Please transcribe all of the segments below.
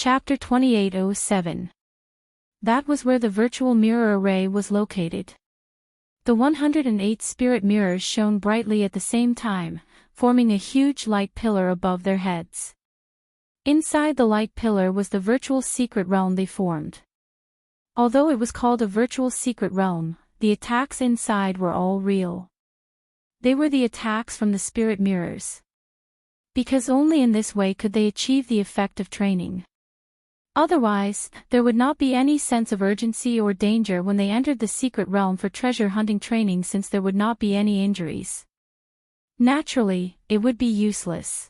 Chapter 2807. That was where the virtual mirror array was located. The 108 spirit mirrors shone brightly at the same time, forming a huge light pillar above their heads. Inside the light pillar was the virtual secret realm they formed. Although it was called a virtual secret realm, the attacks inside were all real. They were the attacks from the spirit mirrors. Because only in this way could they achieve the effect of training. Otherwise, there would not be any sense of urgency or danger when they entered the secret realm for treasure hunting training, since there would not be any injuries. Naturally, it would be useless.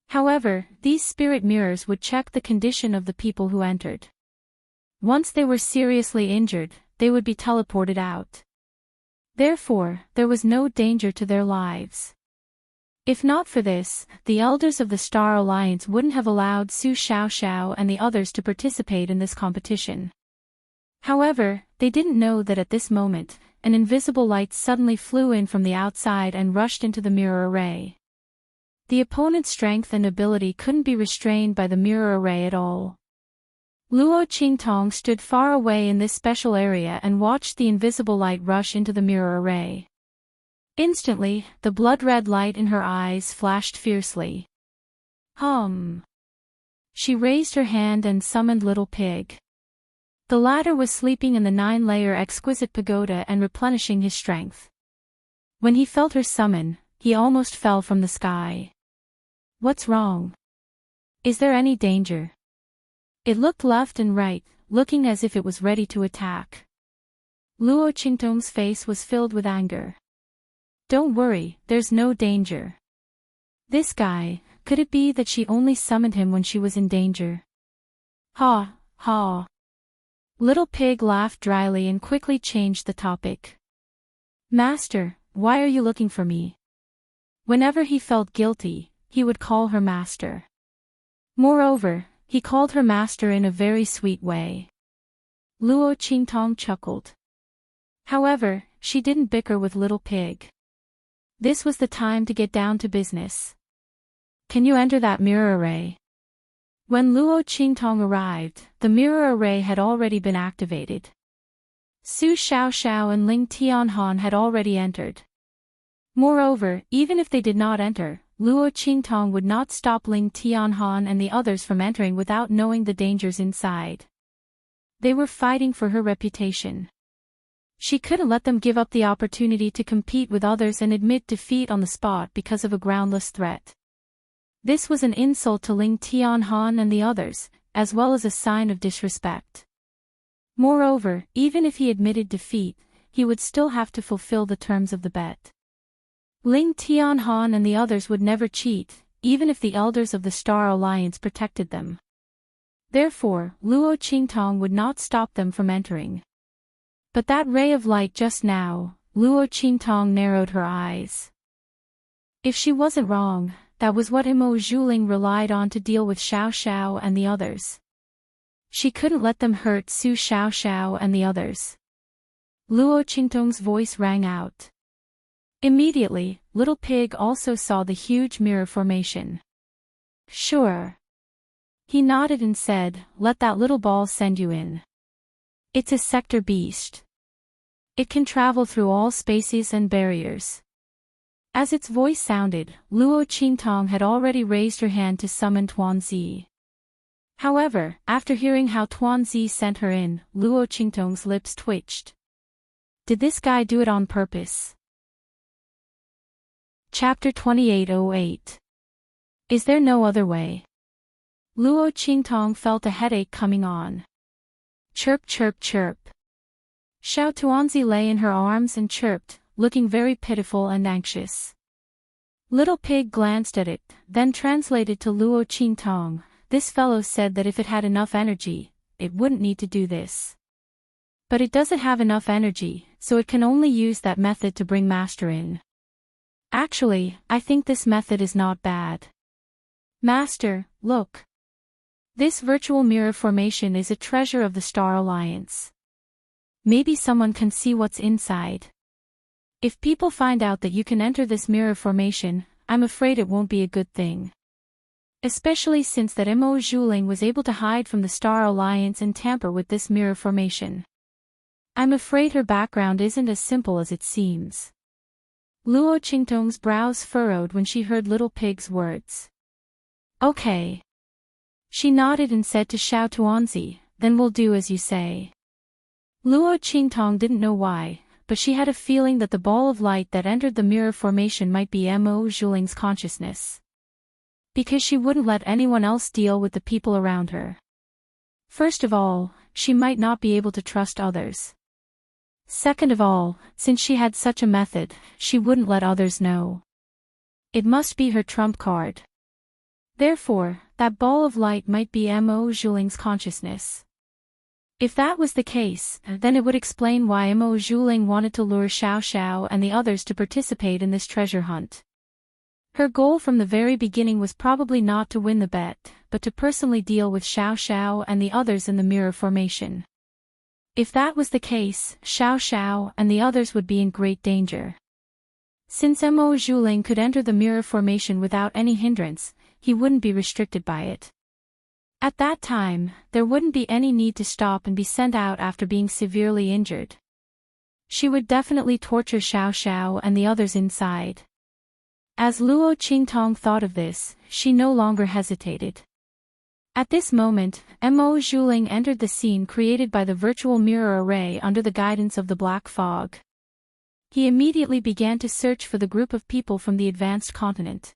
However, these spirit mirrors would check the condition of the people who entered. Once they were seriously injured, they would be teleported out. Therefore, there was no danger to their lives. If not for this, the elders of the Star Alliance wouldn't have allowed Su Xiaoxiao and the others to participate in this competition. However, they didn't know that at this moment, an invisible light suddenly flew in from the outside and rushed into the mirror array. The opponent's strength and ability couldn't be restrained by the mirror array at all. Luo Qingtong stood far away in this special area and watched the invisible light rush into the mirror array. Instantly, the blood-red light in her eyes flashed fiercely. She raised her hand and summoned Little Pig. The latter was sleeping in the 9-layer exquisite pagoda and replenishing his strength. When he felt her summon, he almost fell from the sky. What's wrong? Is there any danger? It looked left and right, looking as if it was ready to attack. Luo Qingtong's face was filled with anger. Don't worry, there's no danger. This guy, could it be that she only summoned him when she was in danger? Ha, ha. Little Pig laughed dryly and quickly changed the topic. Master, why are you looking for me? Whenever he felt guilty, he would call her master. Moreover, he called her master in a very sweet way. Luo Qingtong chuckled. However, she didn't bicker with Little Pig. This was the time to get down to business. Can you enter that mirror array? When Luo Qingtong arrived, the mirror array had already been activated. Su Xiaoxiao and Ling Tianhan had already entered. Moreover, even if they did not enter, Luo Qingtong would not stop Ling Tianhan and the others from entering without knowing the dangers inside. They were fighting for her reputation. She couldn't let them give up the opportunity to compete with others and admit defeat on the spot because of a groundless threat. This was an insult to Ling Tianhan and the others, as well as a sign of disrespect. Moreover, even if he admitted defeat, he would still have to fulfill the terms of the bet. Ling Tianhan and the others would never cheat, even if the elders of the Star Alliance protected them. Therefore, Luo Qingtong would not stop them from entering. But that ray of light just now, Luo Qingtong narrowed her eyes. If she wasn't wrong, that was what Imo Zhuling relied on to deal with Xiaoxiao and the others. She couldn't let them hurt Su Xiaoxiao and the others. Luo Qingtong's voice rang out. Immediately, Little Pig also saw the huge mirror formation. Sure. He nodded and said, let that little ball send you in. It's a sector beast. It can travel through all spaces and barriers. As its voice sounded, Luo Qingtong had already raised her hand to summon Tuanzi. However, after hearing how Tuanzi sent her in, Luo Qingtong's lips twitched. Did this guy do it on purpose? Chapter 2808. Is there no other way? Luo Qingtong felt a headache coming on. Chirp chirp chirp. Xiao Tuanzi lay in her arms and chirped, looking very pitiful and anxious. Little Pig glanced at it, then translated to Luo Qingtong. This fellow said that if it had enough energy, it wouldn't need to do this. But it doesn't have enough energy, so it can only use that method to bring Master in. Actually, I think this method is not bad. Master, look. This virtual mirror formation is a treasure of the Star Alliance. Maybe someone can see what's inside. If people find out that you can enter this mirror formation, I'm afraid it won't be a good thing. Especially since that Mo Zhuling was able to hide from the Star Alliance and tamper with this mirror formation. I'm afraid her background isn't as simple as it seems. Luo Qingtong's brows furrowed when she heard Little Pig's words. Okay. She nodded and said to Xiao Tuanzi, then we'll do as you say. Luo Qingtong didn't know why, but she had a feeling that the ball of light that entered the mirror formation might be Mo Zhuling's consciousness. Because she wouldn't let anyone else deal with the people around her. First of all, she might not be able to trust others. Second of all, since she had such a method, she wouldn't let others know. It must be her trump card. Therefore, that ball of light might be Mo Zhuling's consciousness. If that was the case, then it would explain why Mo Zhuling wanted to lure Xiao Xiao and the others to participate in this treasure hunt. Her goal from the very beginning was probably not to win the bet, but to personally deal with Xiao Xiao and the others in the mirror formation. If that was the case, Xiao Xiao and the others would be in great danger. Since Mo Zhuling could enter the mirror formation without any hindrance, he wouldn't be restricted by it. At that time, there wouldn't be any need to stop and be sent out after being severely injured. She would definitely torture Xiao Xiao and the others inside. As Luo Qingtong thought of this, she no longer hesitated. At this moment, Mo Zhuling entered the scene created by the virtual mirror array under the guidance of the black fog. He immediately began to search for the group of people from the advanced continent.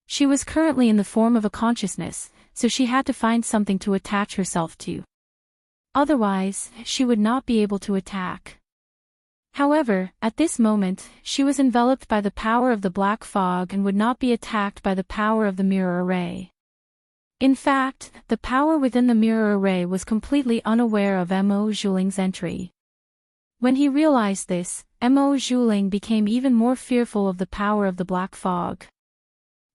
She was currently in the form of a consciousness, so she had to find something to attach herself to. Otherwise, she would not be able to attack. However, at this moment, she was enveloped by the power of the black fog and would not be attacked by the power of the mirror array. In fact, the power within the mirror array was completely unaware of Mo Zhuling's entry. When he realized this, Mo Zhuling became even more fearful of the power of the black fog.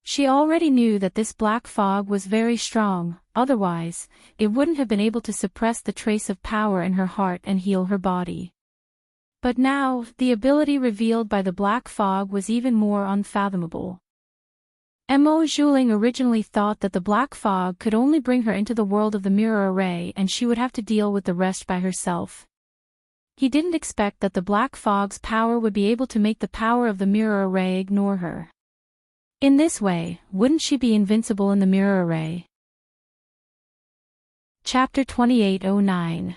She already knew that this black fog was very strong, otherwise, it wouldn't have been able to suppress the trace of power in her heart and heal her body. But now, the ability revealed by the black fog was even more unfathomable. Mo Zhuling originally thought that the black fog could only bring her into the world of the mirror array and she would have to deal with the rest by herself. He didn't expect that the black fog's power would be able to make the power of the mirror array ignore her. In this way, wouldn't she be invincible in the mirror array? Chapter 2809.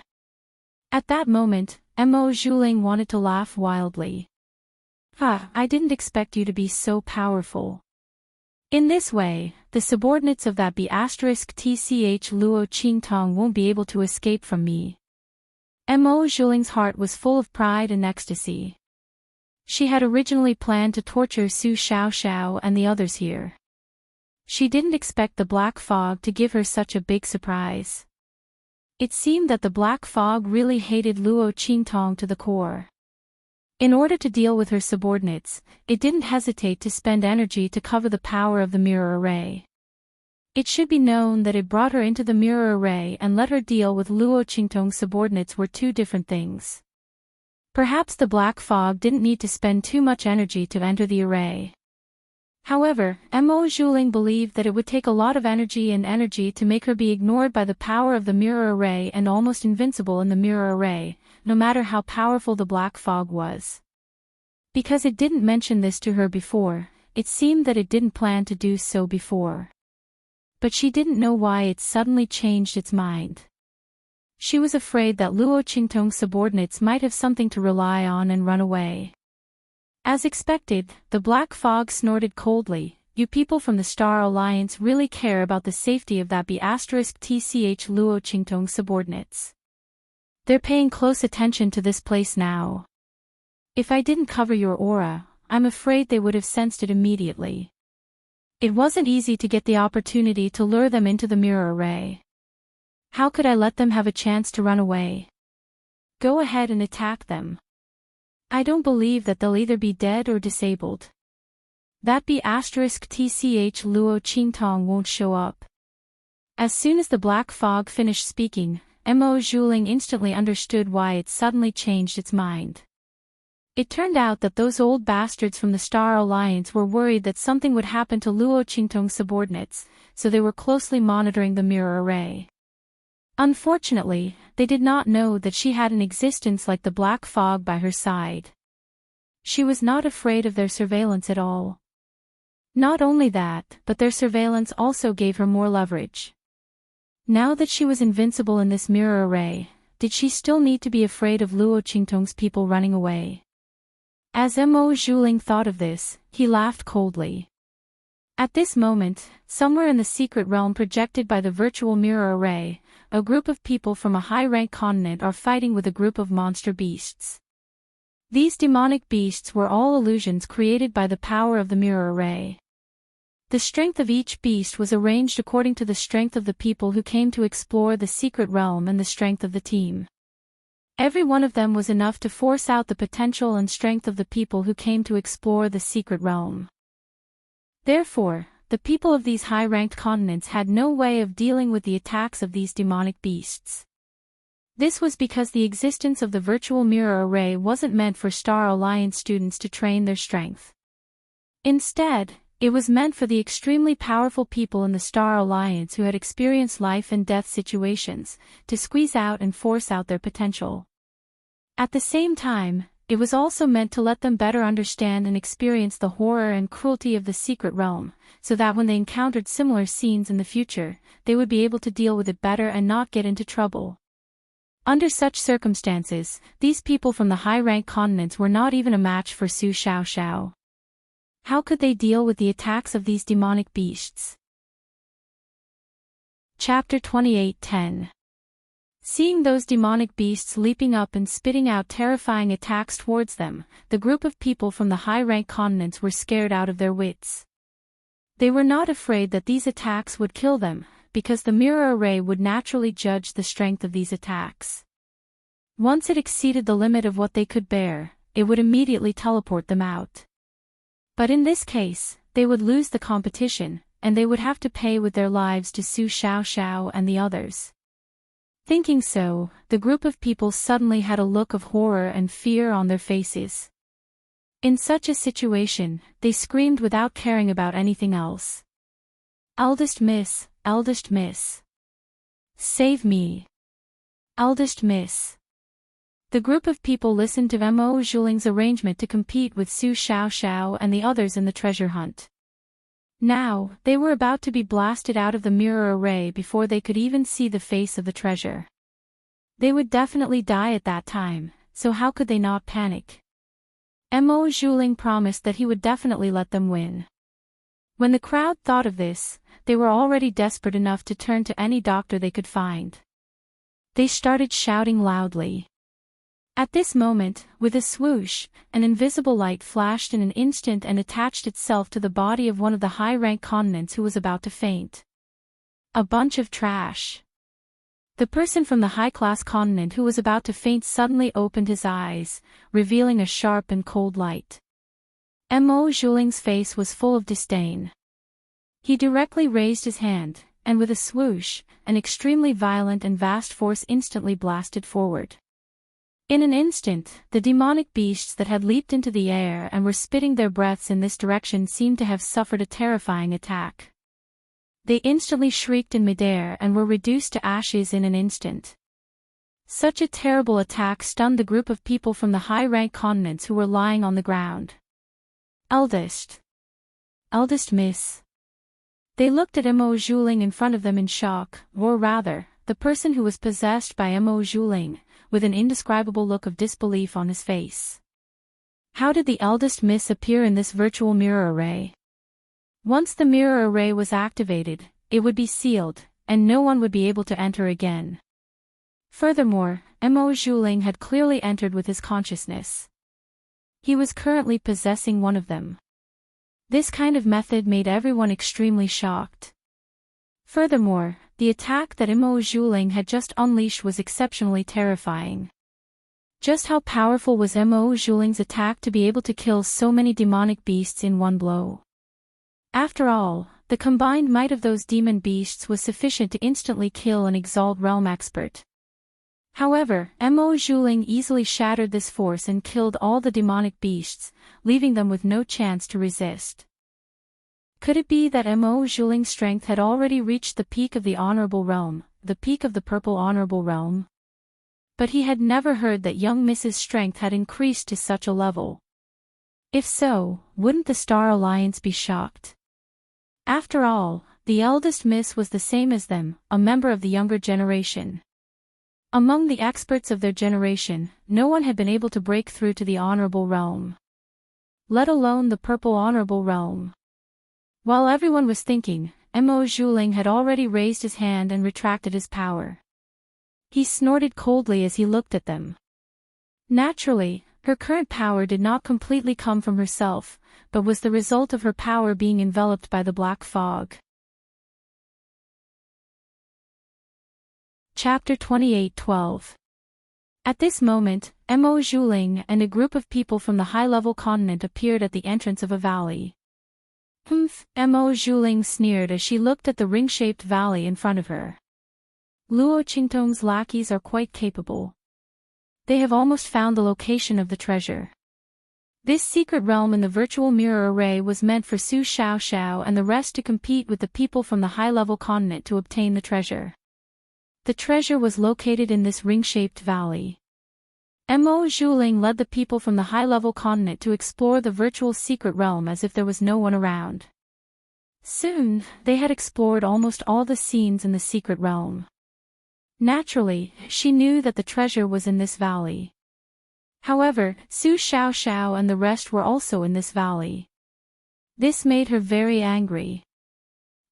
At that moment, Mo Zhuling wanted to laugh wildly. I didn't expect you to be so powerful. In this way, the subordinates of that B*TCH Luo Qingtong won't be able to escape from me. Mo Zhuling's heart was full of pride and ecstasy. She had originally planned to torture Su Xiao Xiao and the others here. She didn't expect the black fog to give her such a big surprise. It seemed that the black fog really hated Luo Qingtong to the core. In order to deal with her subordinates, it didn't hesitate to spend energy to cover the power of the mirror array. It should be known that it brought her into the mirror array and let her deal with Luo Qingtong's subordinates were two different things. Perhaps the black fog didn't need to spend too much energy to enter the array. However, Mo Zhuling believed that it would take a lot of energy to make her be ignored by the power of the mirror array and almost invincible in the mirror array, no matter how powerful the black fog was. Because it didn't mention this to her before, it seemed that it didn't plan to do so before. But she didn't know why it suddenly changed its mind. She was afraid that Luo Qingtong's subordinates might have something to rely on and run away. As expected, the black fog snorted coldly. You people from the Star Alliance really care about the safety of that B*TCH Luo Qingtong's subordinates. They're paying close attention to this place now. If I didn't cover your aura, I'm afraid they would have sensed it immediately. It wasn't easy to get the opportunity to lure them into the mirror array. How could I let them have a chance to run away? Go ahead and attack them. I don't believe that they'll either be dead or disabled. That B*TCH Luo Qingtong won't show up. As soon as the black fog finished speaking, Mo Zhuling instantly understood why it suddenly changed its mind. It turned out that those old bastards from the Star Alliance were worried that something would happen to Luo Qingtong's subordinates, so they were closely monitoring the mirror array. Unfortunately, they did not know that she had an existence like the black fog by her side. She was not afraid of their surveillance at all. Not only that, but their surveillance also gave her more leverage. Now that she was invincible in this mirror array, did she still need to be afraid of Luo Qingtong's people running away? As Mo Zhuling thought of this, he laughed coldly. At this moment, somewhere in the secret realm projected by the virtual mirror array, a group of people from a high-rank continent are fighting with a group of monster beasts. These demonic beasts were all illusions created by the power of the mirror array. The strength of each beast was arranged according to the strength of the people who came to explore the secret realm and the strength of the team. Every one of them was enough to force out the potential and strength of the people who came to explore the secret realm. Therefore, the people of these high-ranked continents had no way of dealing with the attacks of these demonic beasts. This was because the existence of the virtual mirror array wasn't meant for Star Alliance students to train their strength. Instead, it was meant for the extremely powerful people in the Star Alliance who had experienced life and death situations, to squeeze out and force out their potential. At the same time, it was also meant to let them better understand and experience the horror and cruelty of the secret realm, so that when they encountered similar scenes in the future, they would be able to deal with it better and not get into trouble. Under such circumstances, these people from the high-rank continents were not even a match for Su Xiaoxiao. How could they deal with the attacks of these demonic beasts? Chapter 28:10. Seeing those demonic beasts leaping up and spitting out terrifying attacks towards them, the group of people from the high-rank continents were scared out of their wits. They were not afraid that these attacks would kill them, because the mirror array would naturally judge the strength of these attacks. Once it exceeded the limit of what they could bear, it would immediately teleport them out. But in this case, they would lose the competition, and they would have to pay with their lives to Su Xiaoxiao and the others. Thinking so, the group of people suddenly had a look of horror and fear on their faces. In such a situation, they screamed without caring about anything else. "Eldest Miss, Eldest Miss. Save me. Eldest Miss." The group of people listened to Mo Zhuling's arrangement to compete with Su Xiaoxiao and the others in the treasure hunt. Now, they were about to be blasted out of the mirror array before they could even see the face of the treasure. They would definitely die at that time, so how could they not panic? Mo Zhuling promised that he would definitely let them win. When the crowd thought of this, they were already desperate enough to turn to any doctor they could find. They started shouting loudly. At this moment, with a swoosh, an invisible light flashed in an instant and attached itself to the body of one of the high-rank continents who was about to faint. A bunch of trash. The person from the high-class continent who was about to faint suddenly opened his eyes, revealing a sharp and cold light. Mo Zhuling's face was full of disdain. He directly raised his hand, and with a swoosh, an extremely violent and vast force instantly blasted forward. In an instant, the demonic beasts that had leaped into the air and were spitting their breaths in this direction seemed to have suffered a terrifying attack. They instantly shrieked in midair and were reduced to ashes in an instant. Such a terrible attack stunned the group of people from the high-rank continents who were lying on the ground. Eldest Miss. They looked at Mo Zhuling in front of them in shock, or rather, the person who was possessed by Mo Zhuling, with an indescribable look of disbelief on his face. How did the eldest miss appear in this virtual mirror array? Once the mirror array was activated, it would be sealed, and no one would be able to enter again. Furthermore, Mo Zhuling had clearly entered with his consciousness. He was currently possessing one of them. This kind of method made everyone extremely shocked. Furthermore, the attack that Mo Zhuling had just unleashed was exceptionally terrifying. Just how powerful was Mo Zhuling's attack to be able to kill so many demonic beasts in one blow? After all, the combined might of those demon beasts was sufficient to instantly kill an Exalt realm expert. However, Mo Zhuling easily shattered this force and killed all the demonic beasts, leaving them with no chance to resist. Could it be that Mo Zhuling's strength had already reached the peak of the honorable realm, the peak of the purple honorable realm? But he had never heard that young Mrs. Strength had increased to such a level. If so, wouldn't the Star Alliance be shocked? After all, the eldest Miss was the same as them, a member of the younger generation. Among the experts of their generation, no one had been able to break through to the honorable realm, let alone the purple honorable realm. While everyone was thinking, Mo Zhuling had already raised his hand and retracted his power. He snorted coldly as he looked at them. Naturally, her current power did not completely come from herself, but was the result of her power being enveloped by the black fog. Chapter 28:12. At this moment, Mo Zhuling and a group of people from the high-level continent appeared at the entrance of a valley. Humph, Mo Zhuling sneered as she looked at the ring-shaped valley in front of her. Luo Qingtong's lackeys are quite capable. They have almost found the location of the treasure. This secret realm in the virtual mirror array was meant for Su Xiaoxiao and the rest to compete with the people from the high-level continent to obtain the treasure. The treasure was located in this ring-shaped valley. Mo Zhuling led the people from the high-level continent to explore the virtual secret realm as if there was no one around. Soon, they had explored almost all the scenes in the secret realm. Naturally, she knew that the treasure was in this valley. However, Su Xiaoxiao and the rest were also in this valley. This made her very angry.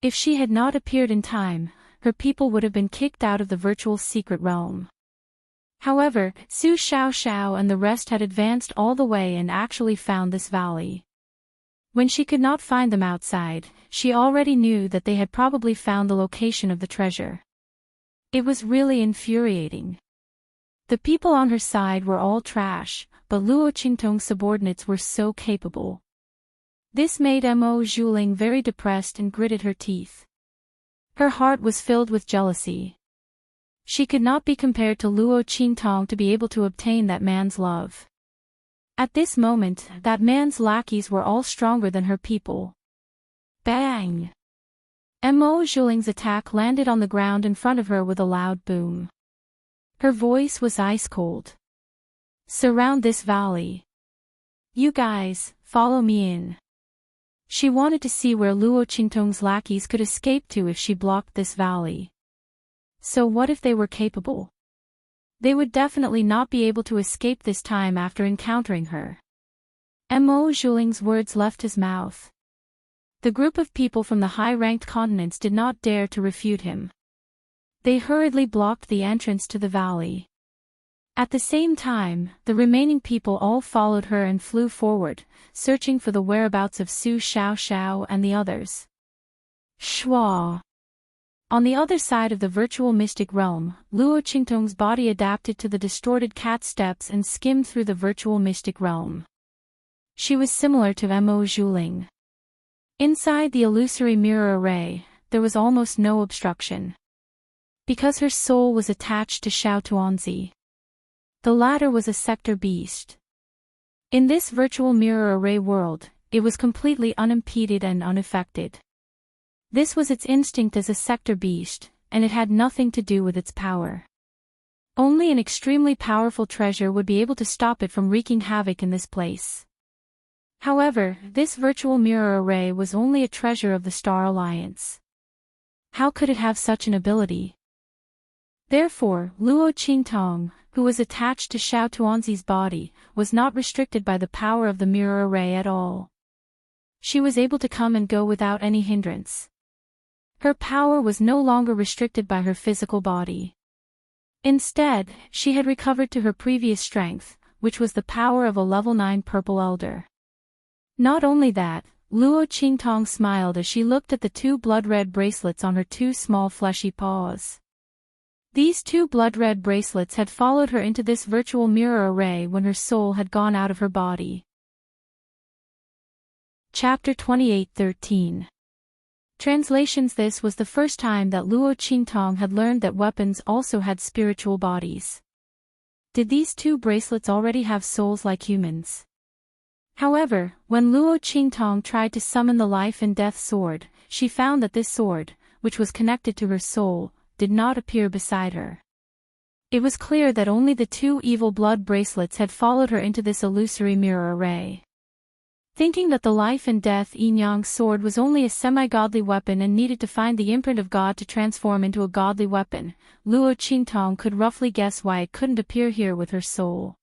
If she had not appeared in time, her people would have been kicked out of the virtual secret realm. However, Su Xiaoxiao and the rest had advanced all the way and actually found this valley. When she could not find them outside, she already knew that they had probably found the location of the treasure. It was really infuriating. The people on her side were all trash, but Luo Qingtong's subordinates were so capable. This made Mo Zhuling very depressed and gritted her teeth. Her heart was filled with jealousy. She could not be compared to Luo Qingtong to be able to obtain that man's love. At this moment, that man's lackeys were all stronger than her people. Bang! Mo Zhuling's attack landed on the ground in front of her with a loud boom. Her voice was ice-cold. Surround this valley. You guys, follow me in. She wanted to see where Luo Qingtong's lackeys could escape to if she blocked this valley. So what if they were capable? They would definitely not be able to escape this time after encountering her. Mo Zhuling's words left his mouth. The group of people from the high-ranked continents did not dare to refute him. They hurriedly blocked the entrance to the valley. At the same time, the remaining people all followed her and flew forward, searching for the whereabouts of Su Xiaoxiao and the others. Shwa! On the other side of the virtual mystic realm, Luo Qingtong's body adapted to the distorted cat steps and skimmed through the virtual mystic realm. She was similar to Mo Zhuling. Inside the illusory mirror array, there was almost no obstruction. Because her soul was attached to Xiao Tuanzi. The latter was a sector beast. In this virtual mirror array world, it was completely unimpeded and unaffected. This was its instinct as a sector beast, and it had nothing to do with its power. Only an extremely powerful treasure would be able to stop it from wreaking havoc in this place. However, this virtual mirror array was only a treasure of the Star Alliance. How could it have such an ability? Therefore, Luo Qingtong, who was attached to Xiao Tuanzi's body, was not restricted by the power of the mirror array at all. She was able to come and go without any hindrance. Her power was no longer restricted by her physical body. Instead, she had recovered to her previous strength, which was the power of a level 9 purple elder. Not only that, Luo Qingtong smiled as she looked at the 2 blood-red bracelets on her 2 small fleshy paws. These 2 blood-red bracelets had followed her into this virtual mirror array when her soul had gone out of her body. Chapter 28:13. Translations. This was the first time that Luo Qingtong had learned that weapons also had spiritual bodies. did these two bracelets already have souls like humans? However, when Luo Qingtong tried to summon the life and death sword, she found that this sword, which was connected to her soul, did not appear beside her. It was clear that only the two evil blood bracelets had followed her into this illusory mirror array. Thinking that the life and death yin-yang sword was only a semi-godly weapon and needed to find the imprint of God to transform into a godly weapon, Luo Qingtong could roughly guess why it couldn't appear here with her soul.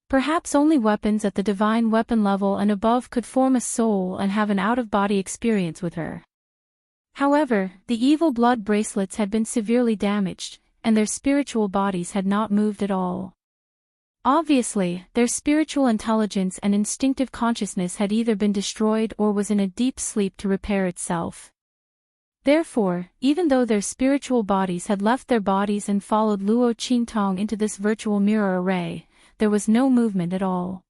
Perhaps only weapons at the divine weapon level and above could form a soul and have an out-of-body experience with her. However, the evil blood bracelets had been severely damaged, and their spiritual bodies had not moved at all. Obviously, their spiritual intelligence and instinctive consciousness had either been destroyed or was in a deep sleep to repair itself. Therefore, even though their spiritual bodies had left their bodies and followed Luo Qingtong into this virtual mirror array, there was no movement at all.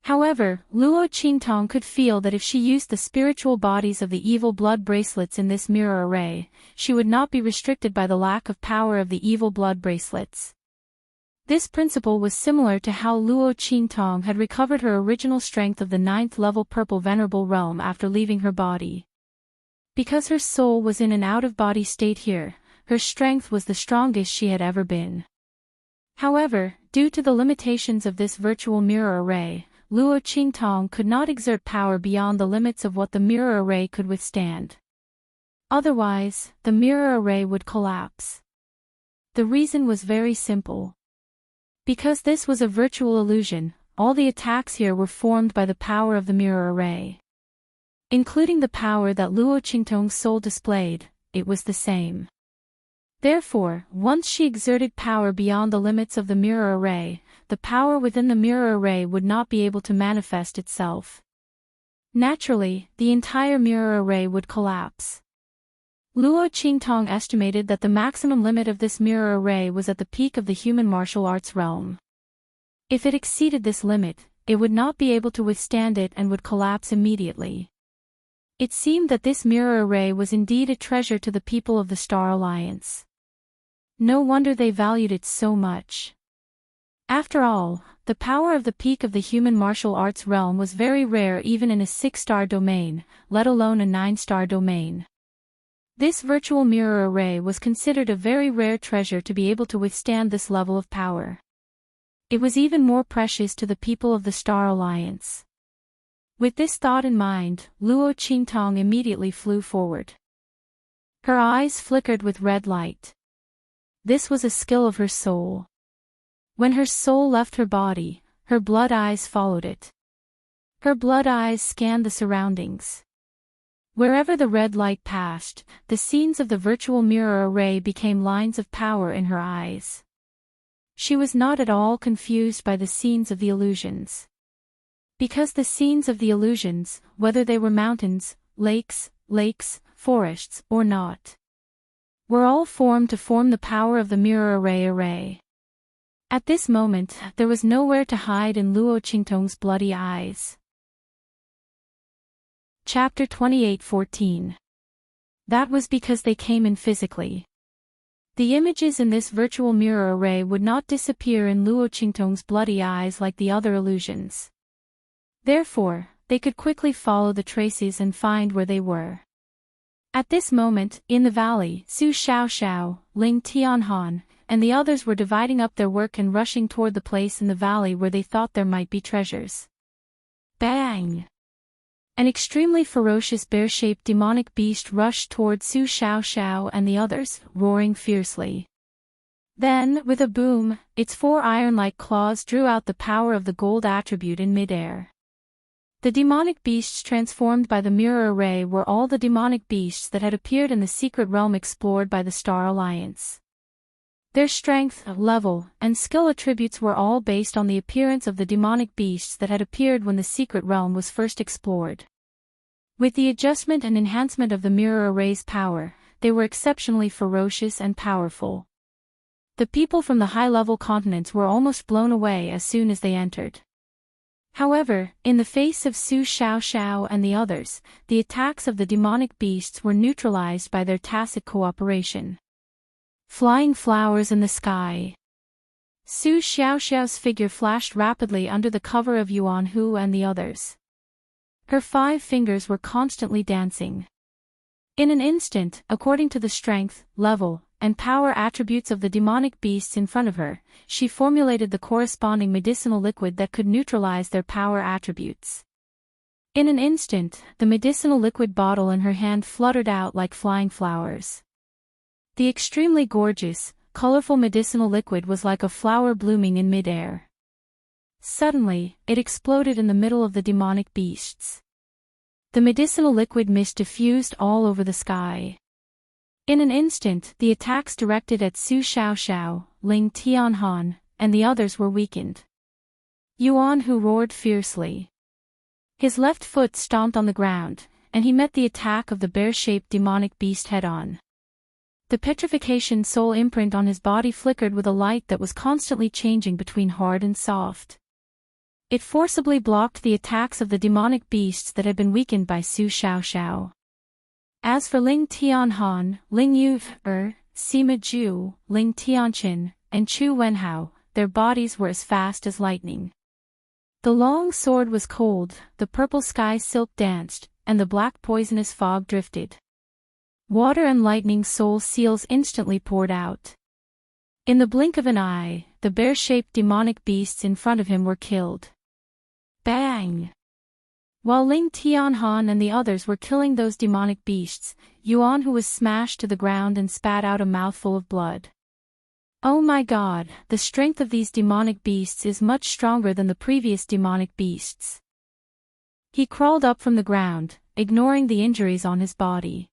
However, Luo Qingtong could feel that if she used the spiritual bodies of the evil blood bracelets in this mirror array, she would not be restricted by the lack of power of the evil blood bracelets. This principle was similar to how Luo Qingtong had recovered her original strength of the 9th level purple venerable realm after leaving her body. Because her soul was in an out-of-body state here, her strength was the strongest she had ever been. However, due to the limitations of this virtual mirror array, Luo Qingtong could not exert power beyond the limits of what the mirror array could withstand. Otherwise, the mirror array would collapse. The reason was very simple. Because this was a virtual illusion, all the attacks here were formed by the power of the mirror array. Including the power that Luo Qingtong's soul displayed, it was the same. Therefore, once she exerted power beyond the limits of the mirror array, the power within the mirror array would not be able to manifest itself. Naturally, the entire mirror array would collapse. Luo Qingtong estimated that the maximum limit of this mirror array was at the peak of the human martial arts realm. If it exceeded this limit, it would not be able to withstand it and would collapse immediately. It seemed that this mirror array was indeed a treasure to the people of the Star Alliance. No wonder they valued it so much. After all, the power of the peak of the human martial arts realm was very rare even in a 6-star domain, let alone a 9-star domain. This virtual mirror array was considered a very rare treasure to be able to withstand this level of power. It was even more precious to the people of the Star Alliance. With this thought in mind, Luo Qingtong immediately flew forward. Her eyes flickered with red light. This was a skill of her soul. When her soul left her body, her blood eyes followed it. Her blood eyes scanned the surroundings. Wherever the red light passed, the scenes of the virtual mirror array became lines of power in her eyes. She was not at all confused by the scenes of the illusions. Because the scenes of the illusions, whether they were mountains, lakes, forests, or not, were all formed to form the power of the mirror array. At this moment, there was nowhere to hide in Luo Qingtong's bloody eyes. Chapter 28:14. That was because they came in physically. The images in this virtual mirror array would not disappear in Luo Qingtong's bloody eyes like the other illusions. Therefore, they could quickly follow the traces and find where they were. At this moment, in the valley, Su Xiaoxiao, Ling Tianhan, and the others were dividing up their work and rushing toward the place in the valley where they thought there might be treasures. Bang! An extremely ferocious bear-shaped demonic beast rushed toward Su Xiaoxiao and the others, roaring fiercely. Then, with a boom, its 4 iron-like claws drew out the power of the gold attribute in midair. The demonic beasts transformed by the mirror array were all the demonic beasts that had appeared in the secret realm explored by the Star Alliance. Their strength, level, and skill attributes were all based on the appearance of the demonic beasts that had appeared when the secret realm was first explored. With the adjustment and enhancement of the mirror array's power, they were exceptionally ferocious and powerful. The people from the high-level continents were almost blown away as soon as they entered. However, in the face of Su Xiaoxiao and the others, the attacks of the demonic beasts were neutralized by their tacit cooperation. Flying flowers in the sky. Su Xiaoxiao's figure flashed rapidly under the cover of Yuan Hu and the others. Her 5 fingers were constantly dancing. In an instant, according to the strength, level, and power attributes of the demonic beasts in front of her, she formulated the corresponding medicinal liquid that could neutralize their power attributes. In an instant, the medicinal liquid bottle in her hand fluttered out like flying flowers. The extremely gorgeous, colorful medicinal liquid was like a flower blooming in mid-air. Suddenly, it exploded in the middle of the demonic beasts. The medicinal liquid mist diffused all over the sky. In an instant, the attacks directed at Su Xiaoxiao, Ling Tianhan, and the others were weakened. Yuan Hu roared fiercely. His left foot stomped on the ground, and he met the attack of the bear-shaped demonic beast head-on. The petrification soul imprint on his body flickered with a light that was constantly changing between hard and soft. It forcibly blocked the attacks of the demonic beasts that had been weakened by Su Xiaoxiao. As for Ling Tianhan, Ling Yu, Sima Ju, Ling Tianqin, and Chu Wenhao, their bodies were as fast as lightning. The long sword was cold, the purple sky silk danced, and the black poisonous fog drifted. Water and lightning soul seals instantly poured out. In the blink of an eye, the bear-shaped demonic beasts in front of him were killed. Bang! While Ling Tianhan and the others were killing those demonic beasts, Yuan Hu was smashed to the ground and spat out a mouthful of blood. Oh my God, the strength of these demonic beasts is much stronger than the previous demonic beasts. He crawled up from the ground, ignoring the injuries on his body.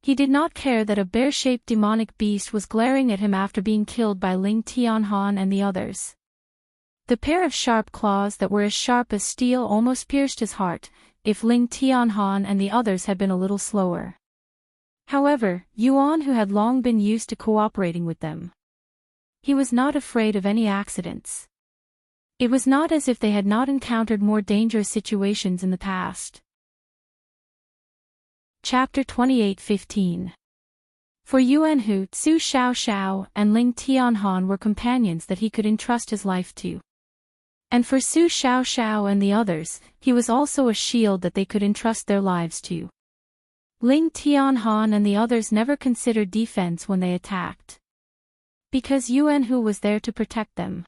He did not care that a bear-shaped demonic beast was glaring at him after being killed by Ling Tianhan and the others. The pair of sharp claws that were as sharp as steel almost pierced his heart, if Ling Tianhan and the others had been a little slower. However, Yuan Hu had long been used to cooperating with them. He was not afraid of any accidents. It was not as if they had not encountered more dangerous situations in the past. Chapter 28:15. For Yuan Hu, Su Xiaoxiao, and Ling Tianhan were companions that he could entrust his life to. And for Su Xiaoxiao and the others, he was also a shield that they could entrust their lives to. Ling Tianhan and the others never considered defense when they attacked. Because Yuan Hu was there to protect them.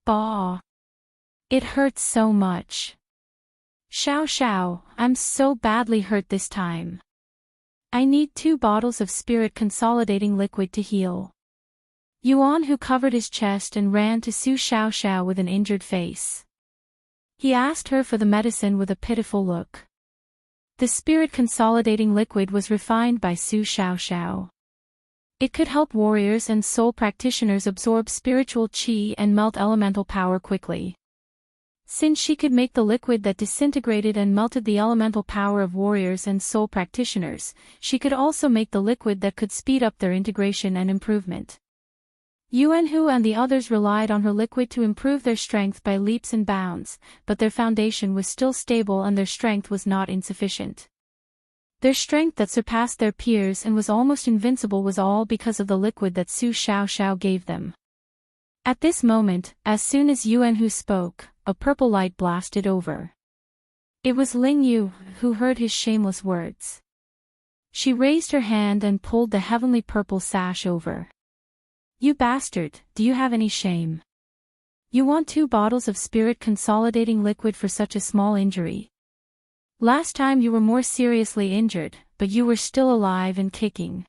Bah! It hurts so much. Xiao, I'm so badly hurt this time. I need 2 bottles of spirit consolidating liquid to heal. Yuan Hu covered his chest and ran to Su Xiaoxiao with an injured face. He asked her for the medicine with a pitiful look. The spirit consolidating liquid was refined by Su Xiaoxiao. It could help warriors and soul practitioners absorb spiritual qi and melt elemental power quickly. Since she could make the liquid that disintegrated and melted the elemental power of warriors and soul practitioners, she could also make the liquid that could speed up their integration and improvement. Yuan Hu and the others relied on her liquid to improve their strength by leaps and bounds, but their foundation was still stable and their strength was not insufficient. Their strength that surpassed their peers and was almost invincible was all because of the liquid that Su Xiaoxiao gave them. At this moment, as soon as Yuan Hu spoke, a purple light blasted over. It was Ling Yu, who heard his shameless words. She raised her hand and pulled the heavenly purple sash over. You bastard, do you have any shame? You want 2 bottles of spirit consolidating liquid for such a small injury? Last time you were more seriously injured, but you were still alive and kicking.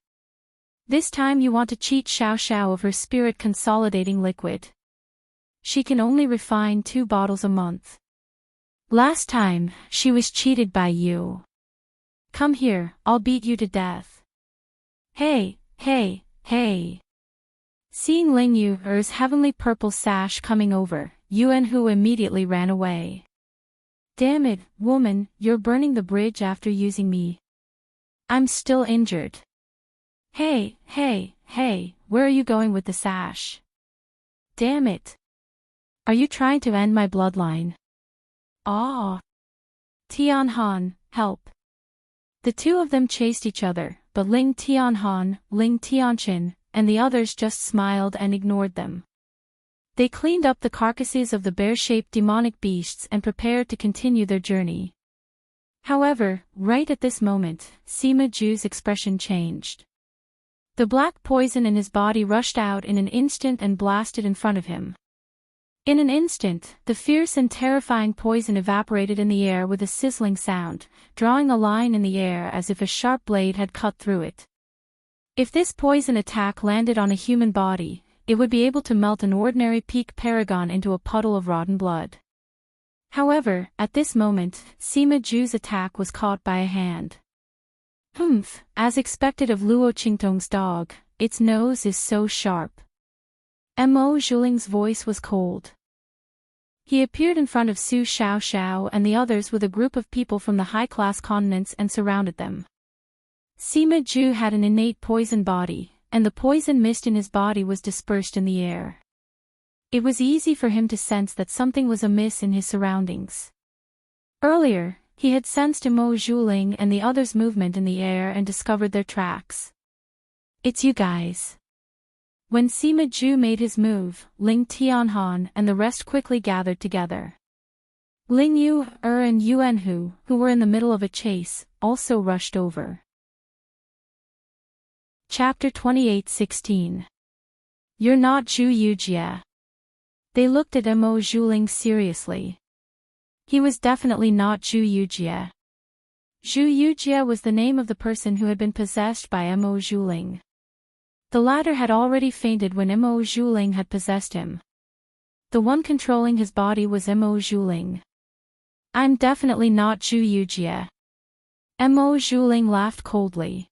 This time you want to cheat Xiao of her spirit consolidating liquid. She can only refine 2 bottles a month. Last time, she was cheated by you. Come here, I'll beat you to death. Hey! Seeing Ling Yu's heavenly purple sash coming over, Yuan Hu immediately ran away. Damn it, woman, you're burning the bridge after using me. I'm still injured. Hey, where are you going with the sash? Damn it. Are you trying to end my bloodline? Ah! Tianhan, help. The 2 of them chased each other, but Ling Tianhan, Ling Tianqin, and the others just smiled and ignored them. They cleaned up the carcasses of the bear-shaped demonic beasts and prepared to continue their journey. However, right at this moment, Sima Ju's expression changed. The black poison in his body rushed out in an instant and blasted in front of him. In an instant, the fierce and terrifying poison evaporated in the air with a sizzling sound, drawing a line in the air as if a sharp blade had cut through it. If this poison attack landed on a human body, it would be able to melt an ordinary peak paragon into a puddle of rotten blood. However, at this moment, Sima Ju's attack was caught by a hand. Humph, as expected of Luo Qingtong's dog, its nose is so sharp. Mo Zhuling's voice was cold. He appeared in front of Su Xiaoxiao and the others with a group of people from the high-class continents and surrounded them. Sima Ju had an innate poison body, and the poison mist in his body was dispersed in the air. It was easy for him to sense that something was amiss in his surroundings. Earlier, he had sensed Mo Zhuling and the others' movement in the air and discovered their tracks. "It's you guys." When Sima Ju made his move, Ling Tianhan and the rest quickly gathered together. Ling Yu, and Yuanhu, who were in the middle of a chase, also rushed over. Chapter 28:16. You're not Zhu Yujie. They looked at Mo Zhuling seriously. He was definitely not Zhu Yujie. Zhu Yujie was the name of the person who had been possessed by Mo Zhuling. The latter had already fainted when Mo Zhuling had possessed him. The one controlling his body was Mo Zhuling. I'm definitely not Zhu Yujie. Mo Zhuling laughed coldly.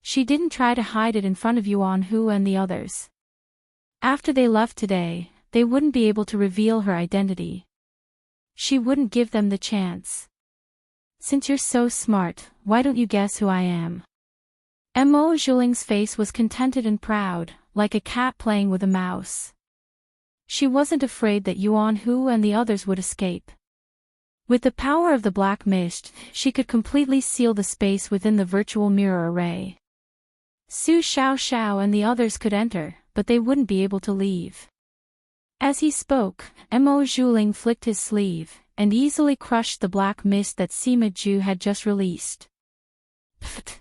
She didn't try to hide it in front of Yuanhu and the others. After they left today, they wouldn't be able to reveal her identity. She wouldn't give them the chance. Since you're so smart, why don't you guess who I am? Mo Zhuling's face was contented and proud, like a cat playing with a mouse. She wasn't afraid that Yuanhu and the others would escape. With the power of the black mist, she could completely seal the space within the virtual mirror array. Su Xiaoxiao and the others could enter, but they wouldn't be able to leave. As he spoke, Mo Zhuling flicked his sleeve, and easily crushed the black mist that Sima Ju had just released. Pfft.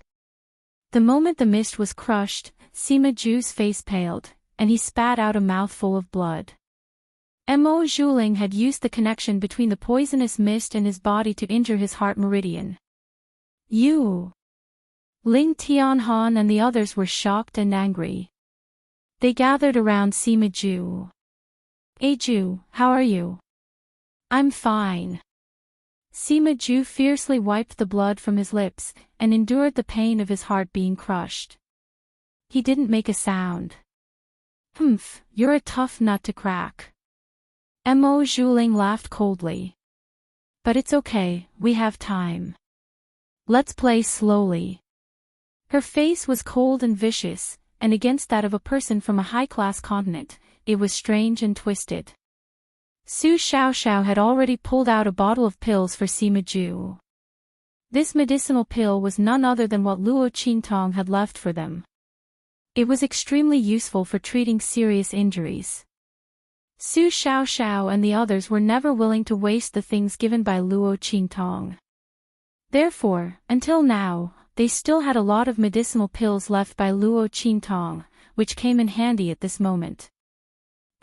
The moment the mist was crushed, Sima Ju's face paled, and he spat out a mouthful of blood. Mo Zhuling had used the connection between the poisonous mist and his body to injure his heart meridian. You! Ling Tianhan and the others were shocked and angry. They gathered around Sima Ju. "Hey Ju, how are you?" "I'm fine." Sima Ju fiercely wiped the blood from his lips, and endured the pain of his heart being crushed. He didn't make a sound. "Humph, you're a tough nut to crack." Mo Zhuling laughed coldly. "But it's okay, we have time. Let's play slowly." Her face was cold and vicious, and against that of a person from a high-class continent, it was strange and twisted. Su Xiaoxiao had already pulled out a bottle of pills for Sima Ju. This medicinal pill was none other than what Luo Qingtong had left for them. It was extremely useful for treating serious injuries. Su Xiaoxiao and the others were never willing to waste the things given by Luo Qingtong. Therefore, until now, they still had a lot of medicinal pills left by Luo Qingtong, which came in handy at this moment.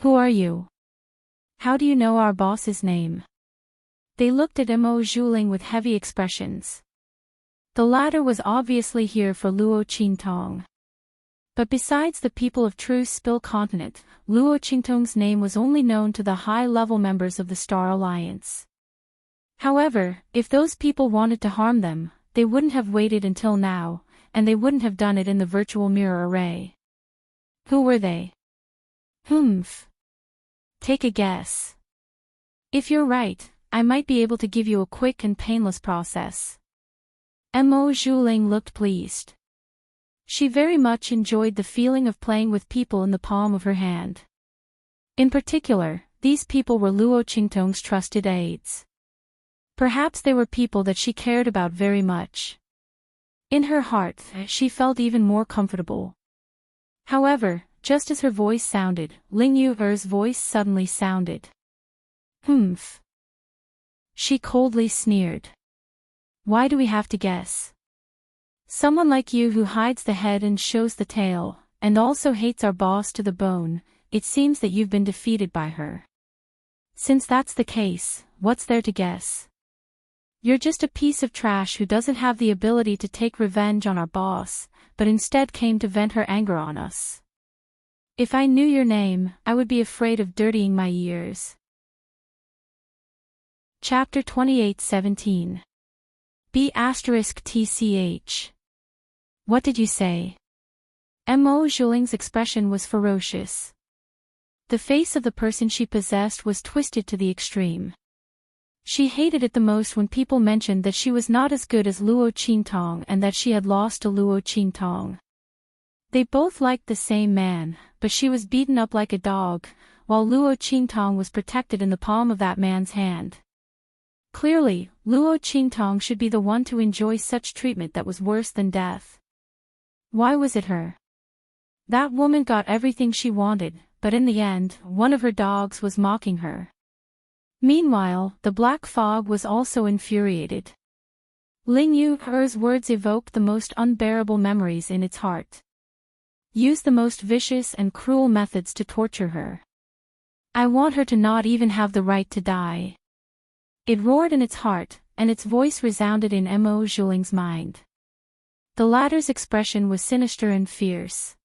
"Who are you? How do you know our boss's name?" They looked at Mo Zhuling with heavy expressions. The latter was obviously here for Luo Qingtong. But besides the people of True Spill Continent, Luo Qingtong's name was only known to the high-level members of the Star Alliance. However, if those people wanted to harm them, they wouldn't have waited until now, and they wouldn't have done it in the virtual mirror array. Who were they? Humph. Take a guess. If you're right, I might be able to give you a quick and painless process. Mo Zhuling looked pleased. She very much enjoyed the feeling of playing with people in the palm of her hand. In particular, these people were Luo Qingtong's trusted aides. Perhaps they were people that she cared about very much. In her heart, she felt even more comfortable. However, just as her voice sounded, Ling Yuer's voice suddenly sounded. Humph. She coldly sneered. Why do we have to guess? Someone like you who hides the head and shows the tail, and also hates our boss to the bone, it seems that you've been defeated by her. Since that's the case, what's there to guess? You're just a piece of trash who doesn't have the ability to take revenge on our boss, but instead came to vent her anger on us. If I knew your name, I would be afraid of dirtying my ears. Chapter 28:17. B***TCH. What did you say? Mo Zhuling's expression was ferocious. The face of the person she possessed was twisted to the extreme. She hated it the most when people mentioned that she was not as good as Luo Qingtong and that she had lost to Luo Qingtong. They both liked the same man, but she was beaten up like a dog, while Luo Qingtong was protected in the palm of that man's hand. Clearly, Luo Qingtong should be the one to enjoy such treatment that was worse than death. Why was it her? That woman got everything she wanted, but in the end, one of her dogs was mocking her. Meanwhile, the black fog was also infuriated. Ling Yuer's words evoked the most unbearable memories in its heart. Use the most vicious and cruel methods to torture her. I want her to not even have the right to die. It roared in its heart, and its voice resounded in Mo Zhuling's mind. The latter's expression was sinister and fierce.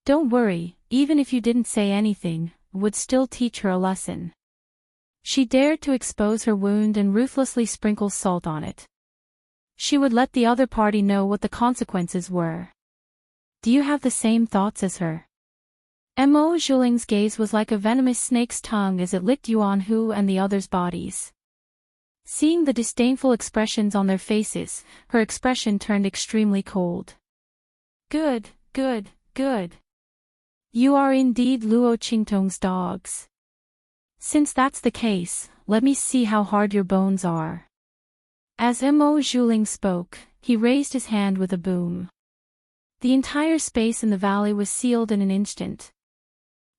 Don't worry, even if you didn't say anything, would still teach her a lesson. She dared to expose her wound and ruthlessly sprinkle salt on it. She would let the other party know what the consequences were. Do you have the same thoughts as her? Mo Zhuling's gaze was like a venomous snake's tongue as it licked Yuan Hu and the others' bodies. Seeing the disdainful expressions on their faces, her expression turned extremely cold. Good, good, good. You are indeed Luo Qingtong's dogs. Since that's the case, let me see how hard your bones are. As Mo Zhuling spoke, he raised his hand with a boom. The entire space in the valley was sealed in an instant.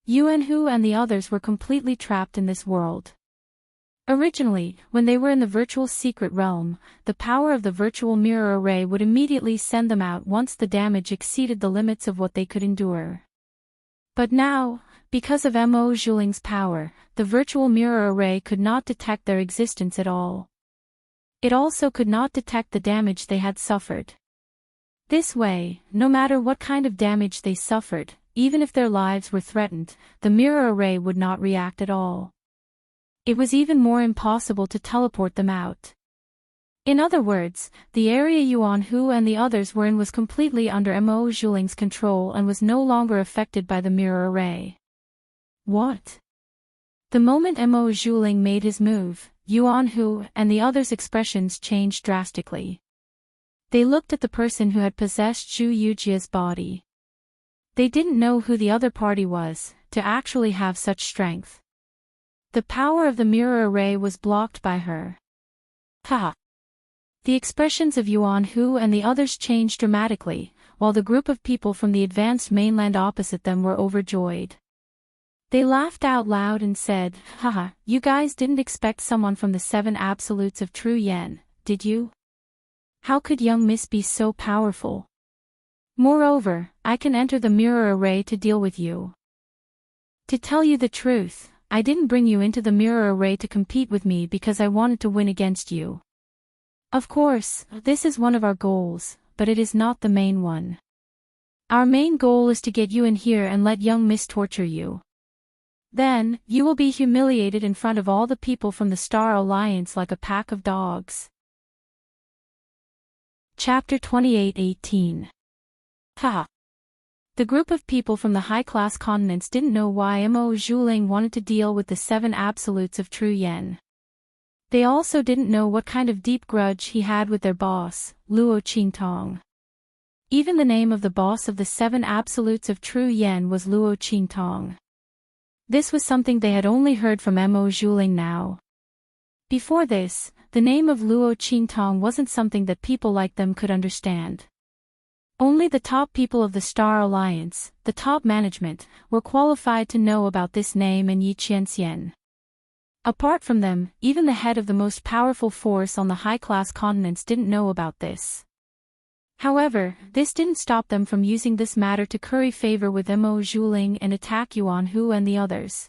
Yuan Hu and the others were completely trapped in this world. Originally, when they were in the virtual secret realm, the power of the virtual mirror array would immediately send them out once the damage exceeded the limits of what they could endure. But now, because of Mo Zhuling's power, the virtual mirror array could not detect their existence at all. It also could not detect the damage they had suffered. This way, no matter what kind of damage they suffered, even if their lives were threatened, the mirror array would not react at all. It was even more impossible to teleport them out. In other words, the area Yuan Hu and the others were in was completely under Mo Zhuling's control and was no longer affected by the mirror array. What? The moment Mo Zhuling made his move, Yuan Hu and the others' expressions changed drastically. They looked at the person who had possessed Zhu Yujia's body. They didn't know who the other party was, to actually have such strength. The power of the mirror array was blocked by her. Ha! The expressions of Yuan Hu and the others changed dramatically, while the group of people from the advanced mainland opposite them were overjoyed. They laughed out loud and said, Haha, you guys didn't expect someone from the 7 absolutes of true yen, did you? How could young miss be so powerful? Moreover, I can enter the mirror array to deal with you. To tell you the truth, I didn't bring you into the mirror array to compete with me because I wanted to win against you. Of course, this is one of our goals, but it is not the main one. Our main goal is to get you in here and let young miss torture you. Then, you will be humiliated in front of all the people from the Star Alliance like a pack of dogs. Chapter 28:18. Ha! The group of people from the high-class continents didn't know why Mo Zhuling wanted to deal with the 7 absolutes of true yen. They also didn't know what kind of deep grudge he had with their boss, Luo Qingtong. Even the name of the boss of the 7 absolutes of true yen was Luo Qingtong. This was something they had only heard from Mo Zhuling now. Before this, the name of Luo Qingtong wasn't something that people like them could understand. Only the top people of the Star Alliance, the top management, were qualified to know about this name and Yi Qianxian. Apart from them, even the head of the most powerful force on the high-class continents didn't know about this. However, this didn't stop them from using this matter to curry favor with Mo Zhuling and attack Yuan Hu and the others.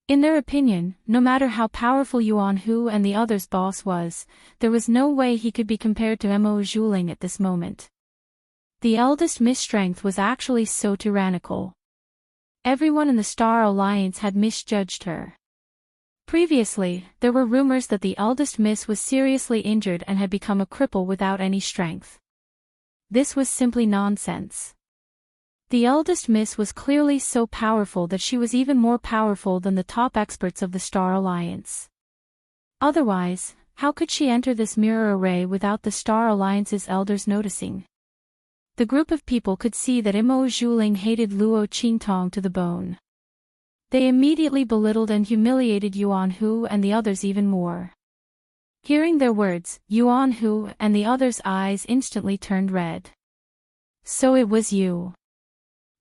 In their opinion, no matter how powerful Yuan Hu and the others' boss was, there was no way he could be compared to Mo Zhuling at this moment. The eldest Miss Strength was actually so tyrannical. Everyone in the Star Alliance had misjudged her. Previously, there were rumors that the eldest Miss was seriously injured and had become a cripple without any strength. This was simply nonsense. The eldest Miss was clearly so powerful that she was even more powerful than the top experts of the Star Alliance. Otherwise, how could she enter this mirror array without the Star Alliance's elders noticing? The group of people could see that Mo Zhuling hated Luo Qingtong to the bone. They immediately belittled and humiliated Yuan Hu and the others even more. Hearing their words, Yuan Hu and the others' eyes instantly turned red. So it was you,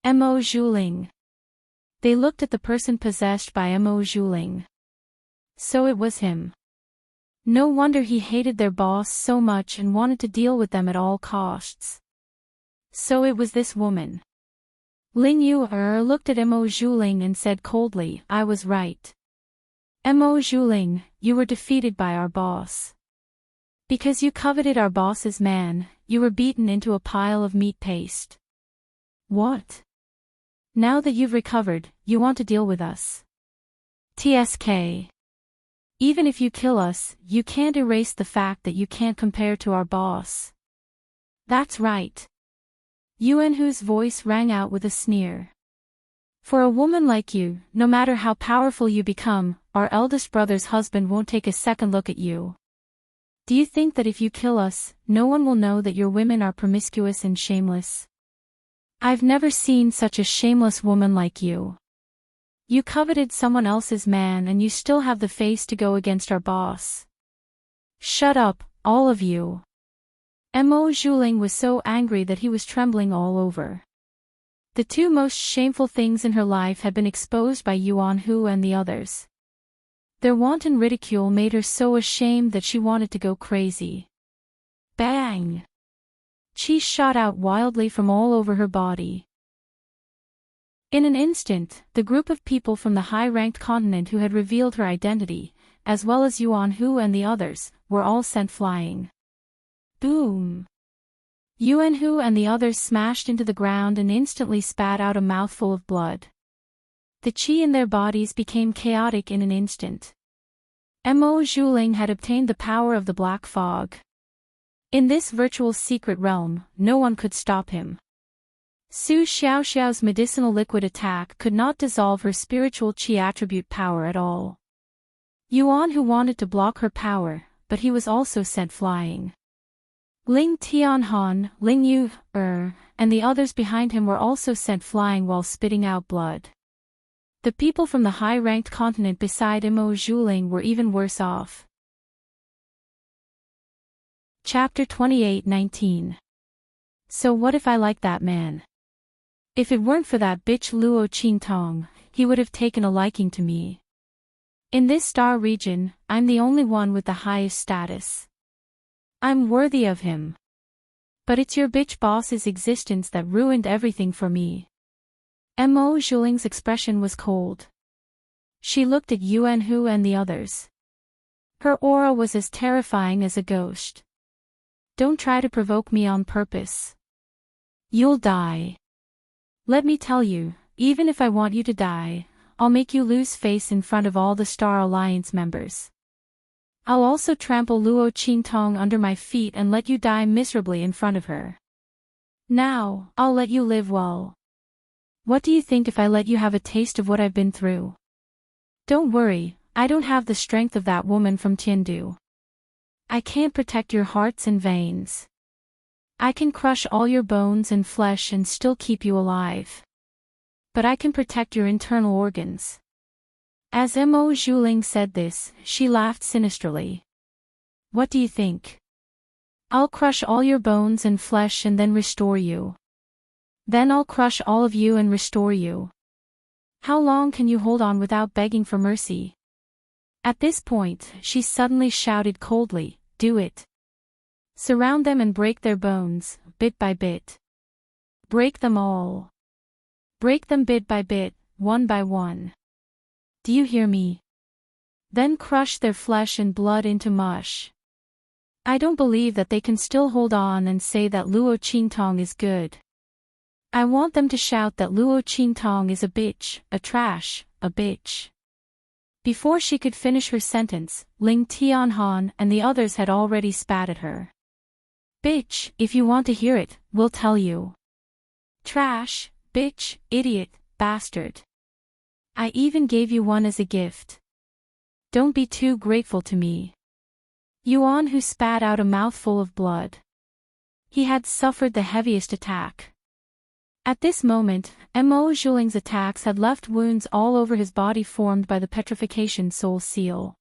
Mo Zhuling. They looked at the person possessed by Mo Zhuling. So it was him. No wonder he hated their boss so much and wanted to deal with them at all costs. So it was this woman. Ling Yu looked at Mo Zhuling and said coldly, "I was right. Mo Zhuling, you were defeated by our boss. Because you coveted our boss's man, you were beaten into a pile of meat paste. What? Now that you've recovered, you want to deal with us? TSK. Even if you kill us, you can't erase the fact that you can't compare to our boss." "That's right." Yuan Hu's voice rang out with a sneer. "For a woman like you, no matter how powerful you become, our eldest brother's husband won't take a second look at you. Do you think that if you kill us, no one will know that your women are promiscuous and shameless? I've never seen such a shameless woman like you. You coveted someone else's man and you still have the face to go against our boss. Shut up, all of you." Mo Zhuling was so angry that he was trembling all over. The two most shameful things in her life had been exposed by Yuan Hu and the others. Their wanton ridicule made her so ashamed that she wanted to go crazy. Bang! Chi shot out wildly from all over her body. In an instant, the group of people from the high-ranked continent who had revealed her identity, as well as Yuan Hu and the others, were all sent flying. Boom! Yuan Hu and the others smashed into the ground and instantly spat out a mouthful of blood. The qi in their bodies became chaotic in an instant. Mo Zhuling had obtained the power of the black fog. In this virtual secret realm, no one could stop him. Su Xiaoxiao's medicinal liquid attack could not dissolve her spiritual qi attribute power at all. Yuan Hu wanted to block her power, but he was also sent flying. Ling Tianhan, Ling Yu, and the others behind him were also sent flying while spitting out blood. The people from the high-ranked continent beside Mo Zhuling were even worse off. Chapter 28:19. So what if I like that man? If it weren't for that bitch Luo Qingtong, he would have taken a liking to me. In this star region, I'm the only one with the highest status. I'm worthy of him. But it's your bitch boss's existence that ruined everything for me. Mo Zhuling's expression was cold. She looked at Yuan Hu and the others. Her aura was as terrifying as a ghost. Don't try to provoke me on purpose. You'll die. Let me tell you, even if I want you to die, I'll make you lose face in front of all the Star Alliance members. I'll also trample Luo Qingtong under my feet and let you die miserably in front of her. Now, I'll let you live well. What do you think if I let you have a taste of what I've been through? Don't worry, I don't have the strength of that woman from Tiandu. I can't protect your hearts and veins. I can crush all your bones and flesh and still keep you alive. But I can protect your internal organs. As Mo Zhuling said this, she laughed sinisterly. What do you think? I'll crush all your bones and flesh and then restore you. Then I'll crush all of you and restore you. How long can you hold on without begging for mercy? At this point, she suddenly shouted coldly, "Do it. Surround them and break their bones, bit by bit. Break them all. Break them bit by bit, one by one. Do you hear me? Then crush their flesh and blood into mush." I don't believe that they can still hold on and say that Luo Qingtong is good. I want them to shout that Luo Qingtong is a bitch, a trash, a bitch. Before she could finish her sentence, Ling Tianhan and the others had already spat at her. "Bitch, if you want to hear it, we'll tell you. Trash, bitch, idiot, bastard. I even gave you one as a gift. Don't be too grateful to me." Yuan, who spat out a mouthful of blood. He had suffered the heaviest attack. At this moment, Mo Zhuling's attacks had left wounds all over his body formed by the petrification soul seal.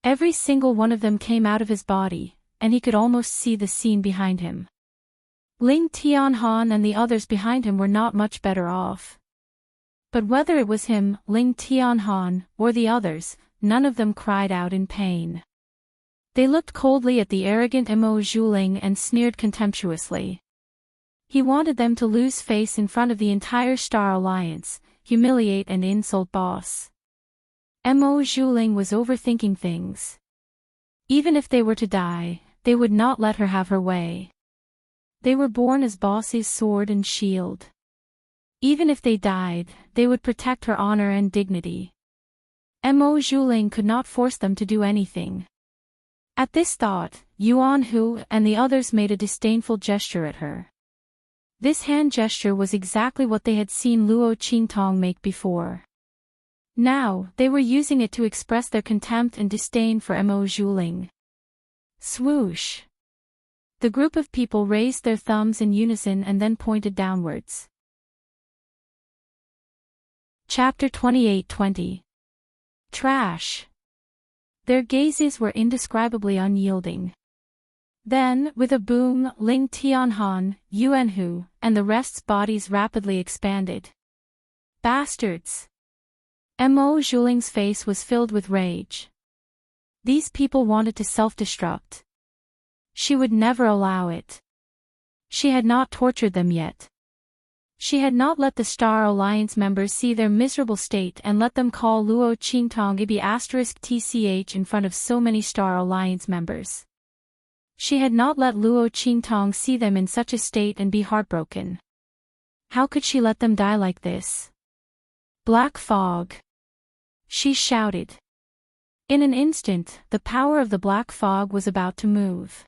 Every single one of them came out of his body, and he could almost see the scene behind him. Ling Tianhan and the others behind him were not much better off. But whether it was him, Ling Tianhan, or the others, none of them cried out in pain. They looked coldly at the arrogant Mo Zhuling and sneered contemptuously. He wanted them to lose face in front of the entire Star Alliance, humiliate and insult boss. Mo Zhuling was overthinking things. Even if they were to die, they would not let her have her way. They were born as boss's sword and shield. Even if they died, they would protect her honor and dignity. Mo Zhuling could not force them to do anything. At this thought, Yuan Hu and the others made a disdainful gesture at her. This hand gesture was exactly what they had seen Luo Qingtong make before. Now, they were using it to express their contempt and disdain for Mo Zhuling. Swoosh! The group of people raised their thumbs in unison and then pointed downwards. Chapter 28-20. Trash. Their gazes were indescribably unyielding. Then, with a boom, Ling Tianhan, Yuanhu, and the rest's bodies rapidly expanded. Bastards! Mo Zhuling's face was filled with rage. These people wanted to self-destruct. She would never allow it. She had not tortured them yet. She had not let the Star Alliance members see their miserable state and let them call Luo Qingtong Ibi *tch in front of so many Star Alliance members. She had not let Luo Qingtong see them in such a state and be heartbroken. How could she let them die like this? Black fog! She shouted. In an instant, the power of the black fog was about to move.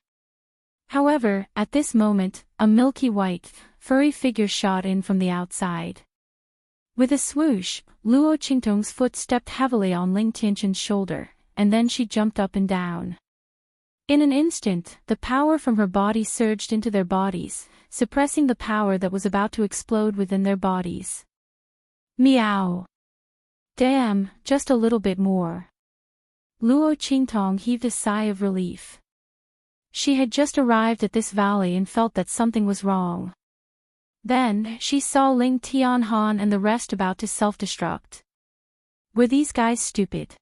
However, at this moment, a milky white, furry figure shot in from the outside. With a swoosh, Luo Qingtong's foot stepped heavily on Ling Tianshan's shoulder, and then she jumped up and down. In an instant, the power from her body surged into their bodies, suppressing the power that was about to explode within their bodies. Meow! Damn, just a little bit more. Luo Qingtong heaved a sigh of relief. She had just arrived at this valley and felt that something was wrong. Then, she saw Ling Tianhan and the rest about to self-destruct. Were these guys stupid?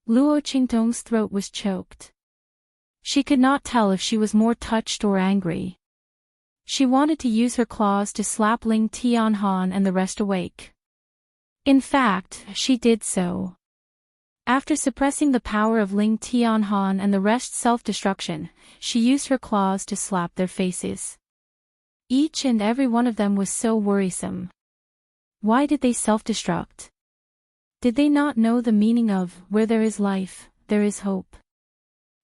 Luo Qingtong's throat was choked. She could not tell if she was more touched or angry. She wanted to use her claws to slap Ling Tianhan and the rest awake. In fact, she did so. After suppressing the power of Ling Tianhan and the rest's self-destruction, she used her claws to slap their faces. Each and every one of them was so worrisome. Why did they self-destruct? Did they not know the meaning of, where there is life, there is hope?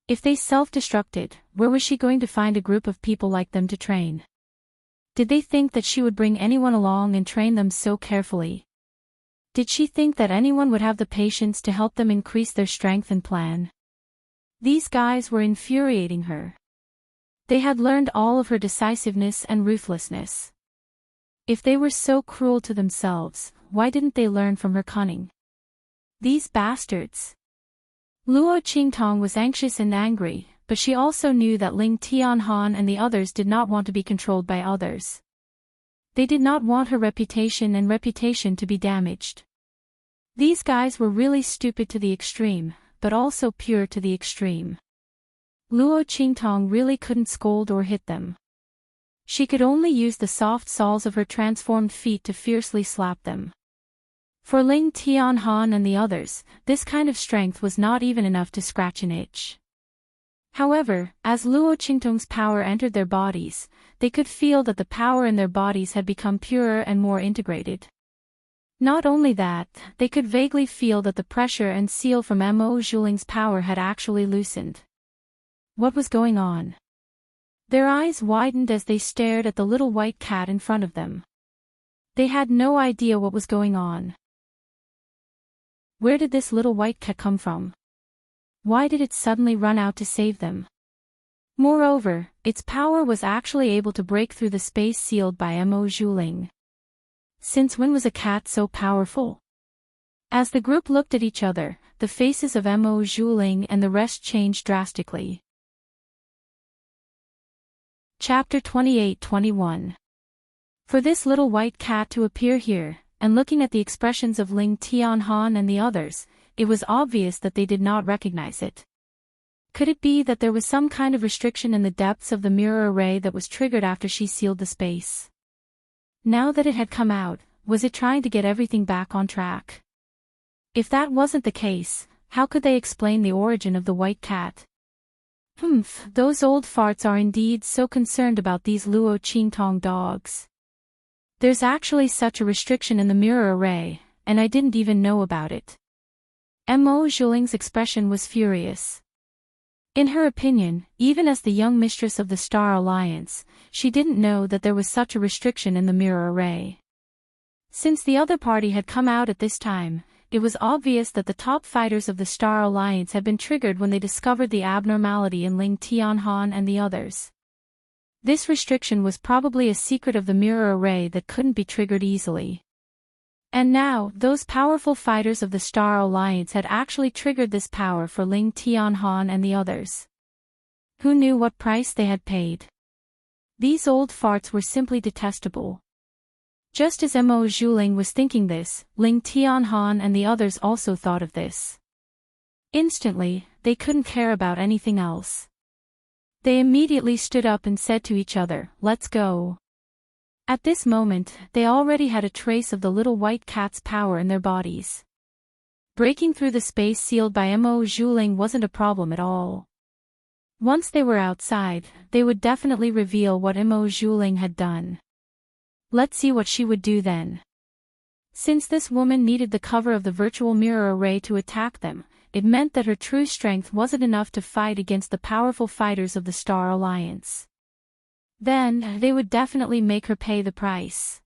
If they self-destructed, where was she going to find a group of people like them to train? Did they think that she would bring anyone along and train them so carefully? Did she think that anyone would have the patience to help them increase their strength and plan? These guys were infuriating her. They had learned all of her decisiveness and ruthlessness. If they were so cruel to themselves, why didn't they learn from her cunning? These bastards! Luo Qingtong was anxious and angry, but she also knew that Ling Tianhan and the others did not want to be controlled by others. They did not want her reputation to be damaged. These guys were really stupid to the extreme, but also pure to the extreme. Luo Qingtong really couldn't scold or hit them. She could only use the soft soles of her transformed feet to fiercely slap them. For Ling Tianhan and the others, this kind of strength was not even enough to scratch an itch. However, as Luo Qingtong's power entered their bodies, they could feel that the power in their bodies had become purer and more integrated. Not only that, they could vaguely feel that the pressure and seal from Mo Zhuling's power had actually loosened. What was going on? Their eyes widened as they stared at the little white cat in front of them. They had no idea what was going on. Where did this little white cat come from? Why did it suddenly run out to save them? Moreover, its power was actually able to break through the space sealed by Mo Zhuling. Since when was a cat so powerful? As the group looked at each other, the faces of Mo Zhuling and the rest changed drastically. Chapter 28-21. For this little white cat to appear here, and looking at the expressions of Ling Tianhan and the others, it was obvious that they did not recognize it. Could it be that there was some kind of restriction in the depths of the mirror array that was triggered after she sealed the space? Now that it had come out, was it trying to get everything back on track? If that wasn't the case, how could they explain the origin of the white cat? Those old farts are indeed so concerned about these Luo Qingtong dogs. There's actually such a restriction in the mirror array, and I didn't even know about it. Mo Zhuling's expression was furious. In her opinion, even as the young mistress of the Star Alliance, she didn't know that there was such a restriction in the mirror array. Since the other party had come out at this time, it was obvious that the top fighters of the Star Alliance had been triggered when they discovered the abnormality in Ling Tianhan and the others. This restriction was probably a secret of the mirror array that couldn't be triggered easily. And now, those powerful fighters of the Star Alliance had actually triggered this power for Ling Tianhan and the others. Who knew what price they had paid? These old farts were simply detestable. Just as Mo Zhuling was thinking this, Ling Tianhan and the others also thought of this. Instantly, they couldn't care about anything else. They immediately stood up and said to each other, "Let's go." At this moment, they already had a trace of the little white cat's power in their bodies. Breaking through the space sealed by Mo Zhuling wasn't a problem at all. Once they were outside, they would definitely reveal what Mo Zhuling had done. Let's see what she would do then. Since this woman needed the cover of the virtual mirror array to attack them, it meant that her true strength wasn't enough to fight against the powerful fighters of the Star Alliance. Then, they would definitely make her pay the price.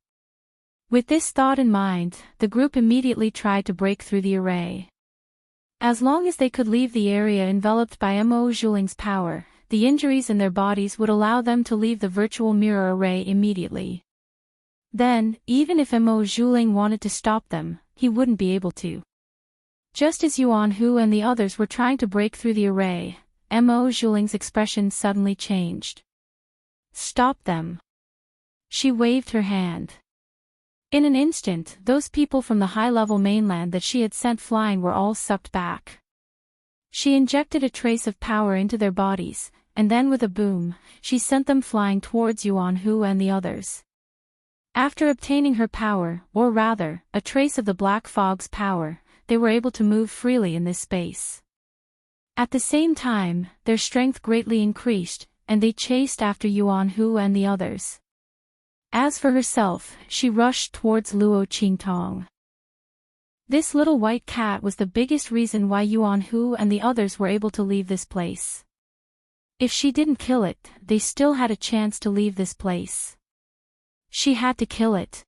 With this thought in mind, the group immediately tried to break through the array. As long as they could leave the area enveloped by Mo Zhuling's power, the injuries in their bodies would allow them to leave the virtual mirror array immediately. Then, even if Mo Zhuling wanted to stop them, he wouldn't be able to. Just as Yuan Hu and the others were trying to break through the array, Mo Zhuling's expression suddenly changed. "Stop them." She waved her hand. In an instant, those people from the high-level mainland that she had sent flying were all sucked back. She injected a trace of power into their bodies, and then with a boom, she sent them flying towards Yuan Hu and the others. After obtaining her power, or rather, a trace of the Black Fog's power, they were able to move freely in this space. At the same time, their strength greatly increased, and they chased after Yuan Hu and the others. As for herself, she rushed towards Luo Qingtong. This little white cat was the biggest reason why Yuan Hu and the others were able to leave this place. If she didn't kill it, they still had a chance to leave this place. She had to kill it.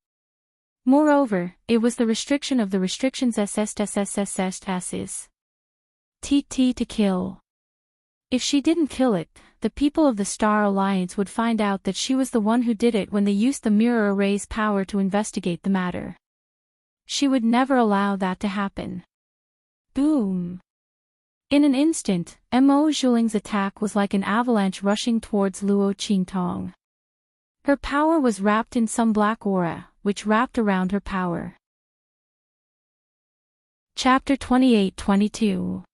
Moreover, it was the restriction of the restrictions SSSSSSSs. TT to kill. If she didn't kill it, the people of the Star Alliance would find out that she was the one who did it when they used the mirror array's power to investigate the matter. She would never allow that to happen. Boom. In an instant, Mo Zhuling's attack was like an avalanche rushing towards Luo Qingtong. Her power was wrapped in some black aura, which wrapped around her power. Chapter 28-22.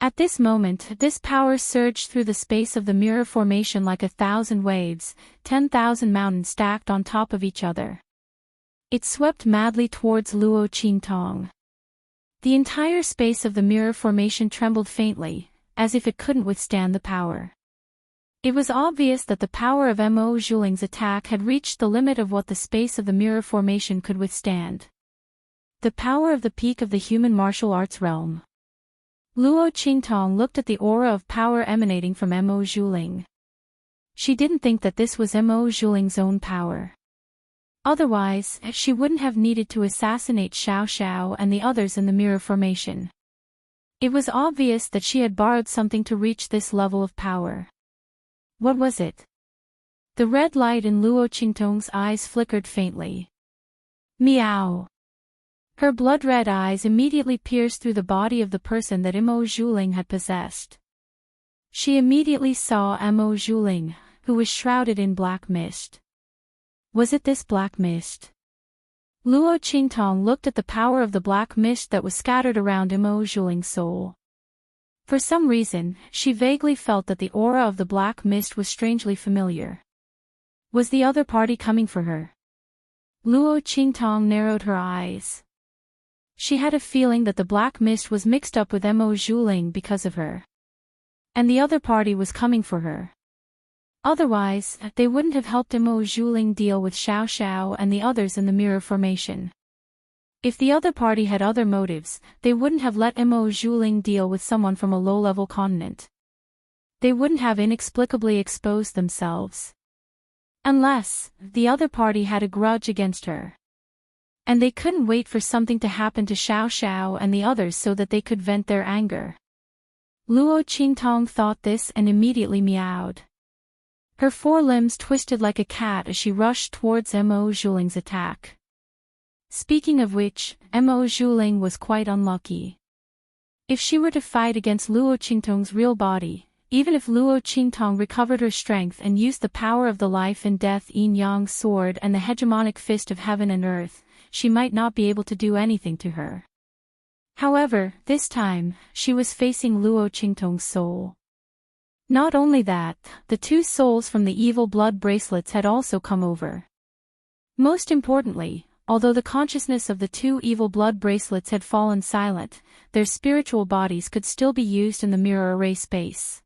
At this moment, this power surged through the space of the mirror formation like 1,000 waves, 10,000 mountains stacked on top of each other. It swept madly towards Luo Qingtong. The entire space of the mirror formation trembled faintly, as if it couldn't withstand the power. It was obvious that the power of Mo Zhuling's attack had reached the limit of what the space of the mirror formation could withstand. The power of the peak of the human martial arts realm. Luo Qingtong looked at the aura of power emanating from Mo Zhuling. She didn't think that this was Mo Zhuling's own power. Otherwise, she wouldn't have needed to assassinate Xiao Xiao and the others in the mirror formation. It was obvious that she had borrowed something to reach this level of power. What was it? The red light in Luo Qingtong's eyes flickered faintly. Meow. Her blood-red eyes immediately pierced through the body of the person that Mo Zhuling had possessed. She immediately saw Mo Zhuling, who was shrouded in black mist. Was it this black mist? Luo Qingtong looked at the power of the black mist that was scattered around Mo Zhuling's soul. For some reason, she vaguely felt that the aura of the black mist was strangely familiar. Was the other party coming for her? Luo Qingtong narrowed her eyes. She had a feeling that the black mist was mixed up with Mo Zhuling because of her. And the other party was coming for her. Otherwise, they wouldn't have helped Mo Zhuling deal with Xiao Xiao and the others in the mirror formation. If the other party had other motives, they wouldn't have let Mo Zhuling deal with someone from a low-level continent. They wouldn't have inexplicably exposed themselves. Unless, the other party had a grudge against her. And they couldn't wait for something to happen to Xiao Xiao and the others so that they could vent their anger. Luo Qingtong thought this and immediately meowed. Her forelimbs twisted like a cat as she rushed towards Mo Zhuling's attack. Speaking of which, Mo Zhuling was quite unlucky. If she were to fight against Luo Qingtong's real body, even if Luo Qingtong recovered her strength and used the power of the life and death yin-yang sword and the hegemonic fist of heaven and earth, she might not be able to do anything to her. However, this time, she was facing Luo Qingtong's soul. Not only that, the two souls from the evil blood bracelets had also come over. Most importantly, although the consciousness of the two evil blood bracelets had fallen silent, their spiritual bodies could still be used in the mirror array space.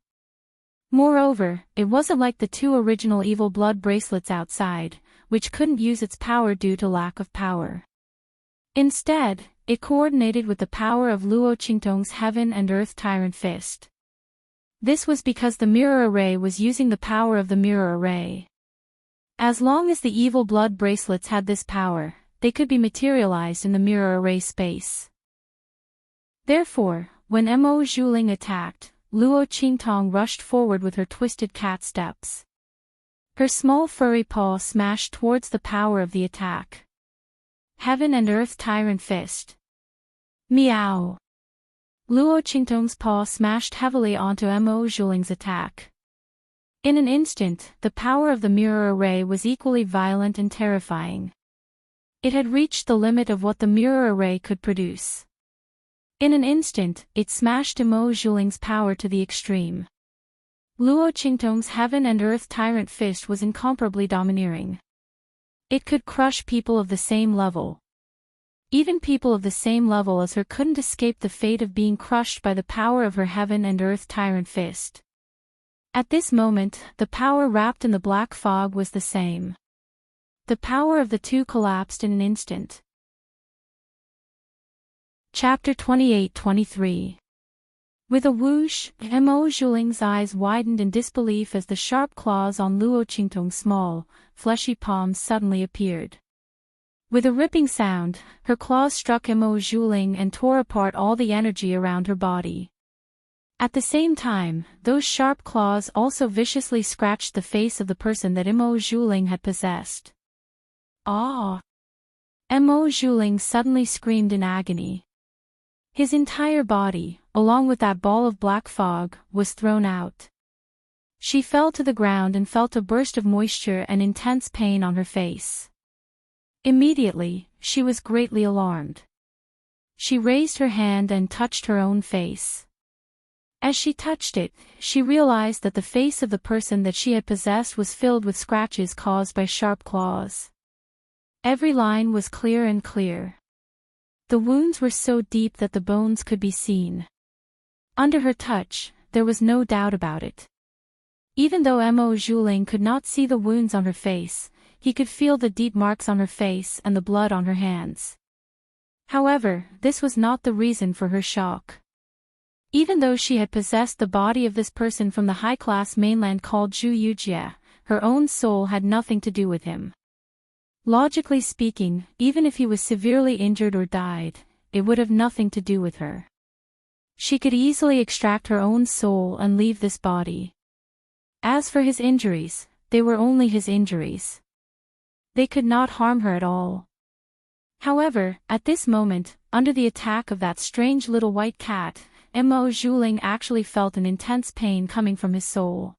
Moreover, it wasn't like the two original evil blood bracelets outside, which couldn't use its power due to lack of power. Instead, it coordinated with the power of Luo Qingtong's heaven and earth tyrant fist. This was because the mirror array was using the power of the mirror array. As long as the evil blood bracelets had this power, they could be materialized in the mirror array space. Therefore, when Mo Zhuling attacked, Luo Qingtong rushed forward with her twisted cat steps. Her small furry paw smashed towards the power of the attack. Heaven and earth tyrant fist. Meow. Luo Qingtong's paw smashed heavily onto Mo Zhuling's attack. In an instant, the power of the mirror array was equally violent and terrifying. It had reached the limit of what the mirror array could produce. In an instant, it smashed Mo Zhuling's power to the extreme. Luo Qingtong's heaven and earth tyrant fist was incomparably domineering. It could crush people of the same level. Even people of the same level as her couldn't escape the fate of being crushed by the power of her heaven and earth tyrant fist. At this moment, the power wrapped in the black fog was the same. The power of the two collapsed in an instant. Chapter 28-23. With a whoosh, Mo Zhuling's eyes widened in disbelief as the sharp claws on Luo Qingtong's small, fleshy palms suddenly appeared. With a ripping sound, her claws struck Mo Zhuling and tore apart all the energy around her body. At the same time, those sharp claws also viciously scratched the face of the person that Mo Zhuling had possessed. Ah! Mo Zhuling suddenly screamed in agony. His entire body, along with that ball of black fog, was thrown out. She fell to the ground and felt a burst of moisture and intense pain on her face. Immediately, she was greatly alarmed. She raised her hand and touched her own face. As she touched it, she realized that the face of the person that she had possessed was filled with scratches caused by sharp claws. Every line was clear and clear. The wounds were so deep that the bones could be seen. Under her touch, there was no doubt about it. Even though Mo Zhuling could not see the wounds on her face, he could feel the deep marks on her face and the blood on her hands. However, this was not the reason for her shock. Even though she had possessed the body of this person from the high-class mainland called Zhu Yujie, her own soul had nothing to do with him. Logically speaking, even if he was severely injured or died, it would have nothing to do with her. She could easily extract her own soul and leave this body. As for his injuries, they were only his injuries. They could not harm her at all. However, at this moment, under the attack of that strange little white cat, Mo Zhuling actually felt an intense pain coming from his soul.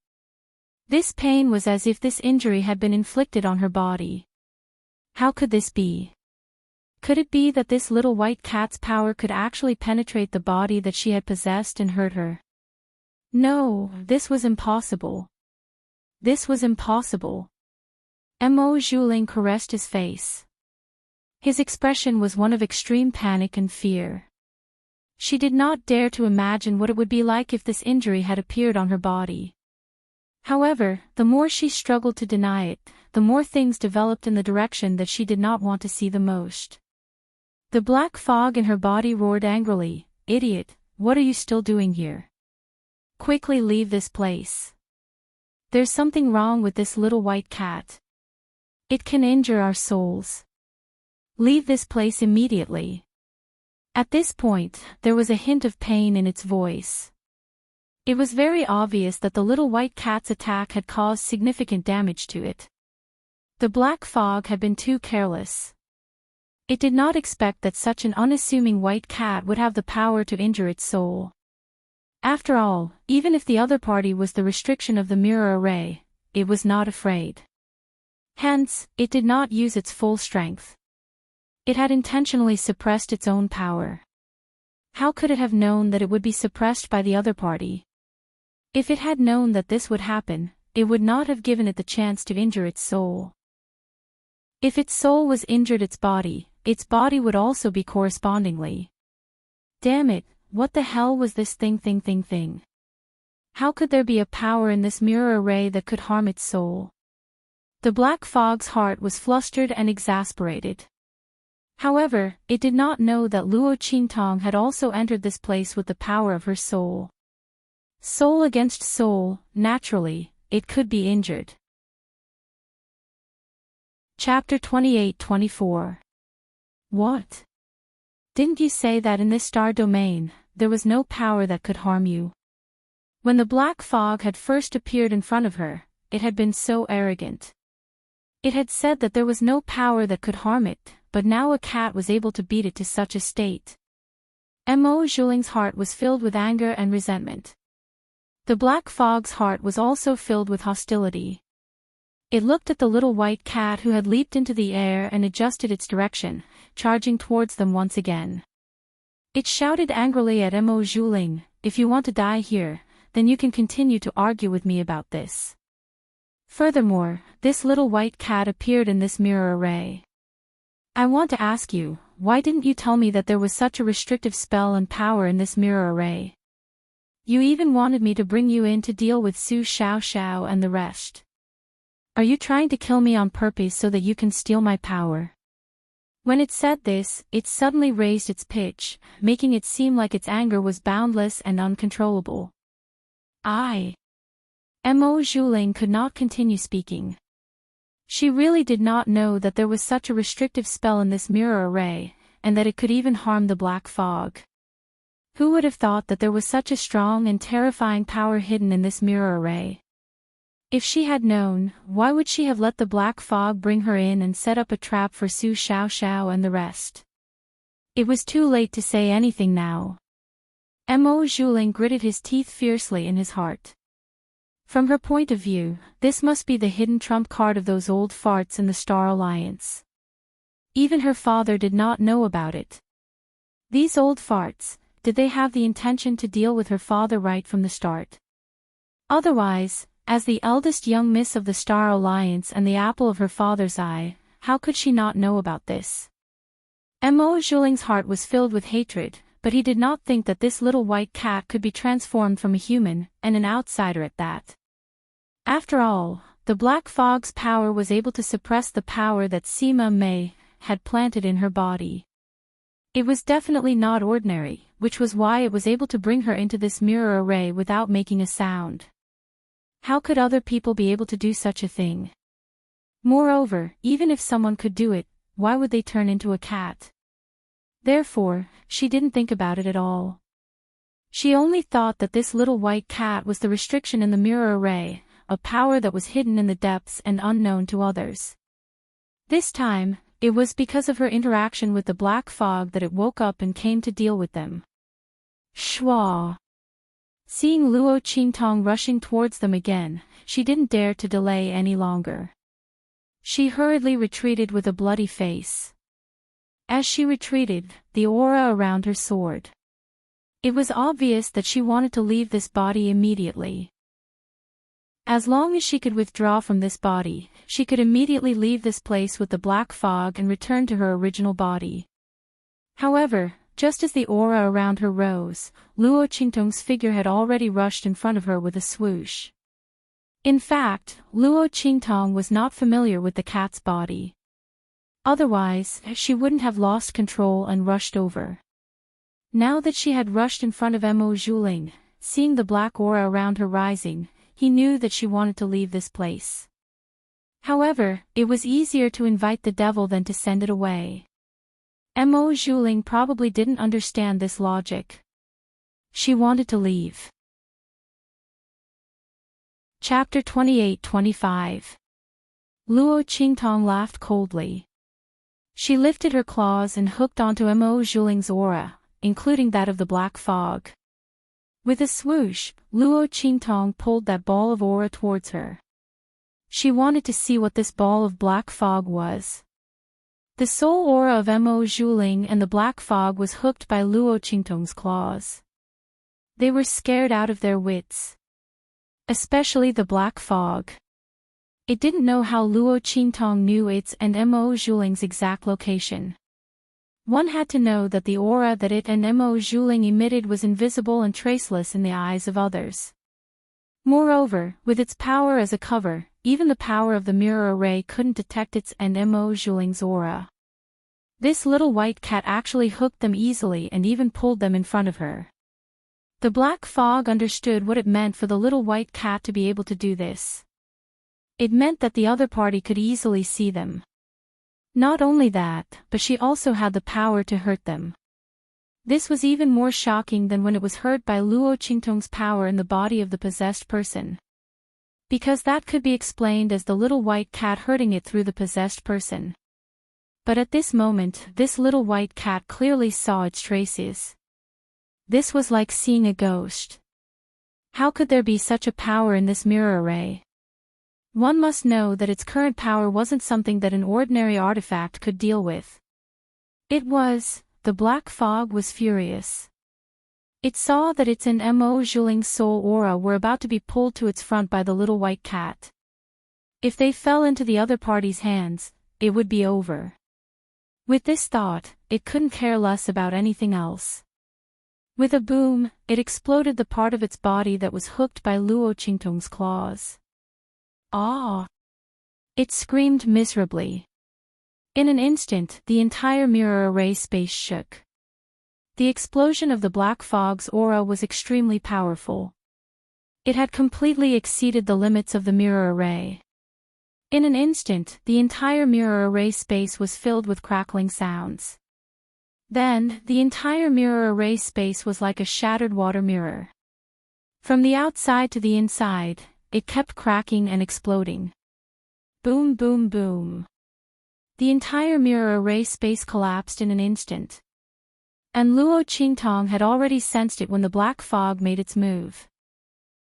This pain was as if this injury had been inflicted on her body. How could this be? Could it be that this little white cat's power could actually penetrate the body that she had possessed and hurt her? No, this was impossible. This was impossible. Mo Zhuling caressed his face. His expression was one of extreme panic and fear. She did not dare to imagine what it would be like if this injury had appeared on her body. However, the more she struggled to deny it, the more things developed in the direction that she did not want to see the most. The black fog in her body roared angrily, "Idiot, what are you still doing here? Quickly leave this place. There's something wrong with this little white cat. It can injure our souls. Leave this place immediately." At this point, there was a hint of pain in its voice. It was very obvious that the little white cat's attack had caused significant damage to it. The black fog had been too careless. It did not expect that such an unassuming white cat would have the power to injure its soul. After all, even if the other party was the restriction of the mirror array, it was not afraid. Hence, it did not use its full strength. It had intentionally suppressed its own power. How could it have known that it would be suppressed by the other party? If it had known that this would happen, it would not have given it the chance to injure its soul. If its soul was injured its body would also be correspondingly. Damn it, what the hell was this thing? How could there be a power in this mirror array that could harm its soul? The black fog's heart was flustered and exasperated. However, it did not know that Luo Qintong had also entered this place with the power of her soul. Soul against soul, naturally, it could be injured. Chapter 28-24. What? Didn't you say that in this star domain, there was no power that could harm you? When the black fog had first appeared in front of her, it had been so arrogant. It had said that there was no power that could harm it, but now a cat was able to beat it to such a state. Mo Zhuling's heart was filled with anger and resentment. The black fog's heart was also filled with hostility. It looked at the little white cat who had leaped into the air and adjusted its direction, charging towards them once again. It shouted angrily at Mo Zhuling, "If you want to die here, then you can continue to argue with me about this." Furthermore, this little white cat appeared in this mirror array. I want to ask you, why didn't you tell me that there was such a restrictive spell and power in this mirror array? You even wanted me to bring you in to deal with Su Xiao and the rest. Are you trying to kill me on purpose so that you can steal my power? When it said this, it suddenly raised its pitch, making it seem like its anger was boundless and uncontrollable. Mo Zhuling could not continue speaking. She really did not know that there was such a restrictive spell in this mirror array, and that it could even harm the black fog. Who would have thought that there was such a strong and terrifying power hidden in this mirror array? If she had known, why would she have let the black fog bring her in and set up a trap for Su Xiao and the rest? It was too late to say anything now. Mo Zhuling gritted his teeth fiercely in his heart. From her point of view, this must be the hidden trump card of those old farts in the Star Alliance. Even her father did not know about it. These old farts, did they have the intention to deal with her father right from the start? Otherwise, as the eldest young miss of the Star Alliance and the apple of her father's eye, how could she not know about this? Mo Zhuling's heart was filled with hatred, but he did not think that this little white cat could be transformed from a human, and an outsider at that. After all, the Black Fog's power was able to suppress the power that Sima Mei had planted in her body. It was definitely not ordinary, which was why it was able to bring her into this mirror array without making a sound. How could other people be able to do such a thing? Moreover, even if someone could do it, why would they turn into a cat? Therefore, she didn't think about it at all. She only thought that this little white cat was the restriction in the mirror array, a power that was hidden in the depths and unknown to others. This time, it was because of her interaction with the Black Fog that it woke up and came to deal with them. Shwa! Seeing Luo Qingtong rushing towards them again, she didn't dare to delay any longer. She hurriedly retreated with a bloody face. As she retreated, the aura around her soared. It was obvious that she wanted to leave this body immediately. As long as she could withdraw from this body, she could immediately leave this place with the Black Fog and return to her original body. However, just as the aura around her rose, Luo Qingtong's figure had already rushed in front of her with a swoosh. In fact, Luo Qingtong was not familiar with the cat's body. Otherwise, she wouldn't have lost control and rushed over. Now that she had rushed in front of Mo Zhuling, seeing the black aura around her rising, he knew that she wanted to leave this place. However, it was easier to invite the devil than to send it away. Mo Zhuling probably didn't understand this logic. She wanted to leave. Chapter 28-25. Luo Qingtong laughed coldly. She lifted her claws and hooked onto Mo Zhuling's aura, including that of the Black Fog. With a swoosh, Luo Qingtong pulled that ball of aura towards her. She wanted to see what this ball of Black Fog was. The soul aura of Mo Zhuling and the Black Fog was hooked by Luo Qingtong's claws. They were scared out of their wits. Especially the Black Fog. It didn't know how Luo Qingtong knew its and Mo Zhuling's exact location. One had to know that the aura that it and Mo Zhuling emitted was invisible and traceless in the eyes of others. Moreover, with its power as a cover, even the power of the mirror array couldn't detect its and Mo Zhuling's aura. This little white cat actually hooked them easily and even pulled them in front of her. The Black Fog understood what it meant for the little white cat to be able to do this. It meant that the other party could easily see them. Not only that, but she also had the power to hurt them. This was even more shocking than when it was hurt by Luo Qingtong's power in the body of the possessed person. Because that could be explained as the little white cat hurting it through the possessed person. But at this moment, this little white cat clearly saw its traces. This was like seeing a ghost. How could there be such a power in this mirror array? One must know that its current power wasn't something that an ordinary artifact could deal with. It was, the Black Fog was furious. It saw that its and Mo Zhuling's soul aura were about to be pulled to its front by the little white cat. If they fell into the other party's hands, it would be over. With this thought, it couldn't care less about anything else. With a boom, it exploded the part of its body that was hooked by Luo Qingtong's claws. Ah! It screamed miserably. In an instant, the entire mirror array space shook. The explosion of the Black Fog's aura was extremely powerful. It had completely exceeded the limits of the mirror array. In an instant, the entire mirror array space was filled with crackling sounds. Then, the entire mirror array space was like a shattered water mirror. From the outside to the inside, it kept cracking and exploding. Boom, boom, boom. The entire mirror array space collapsed in an instant. And Luo Qingtong had already sensed it when the black fog made its move.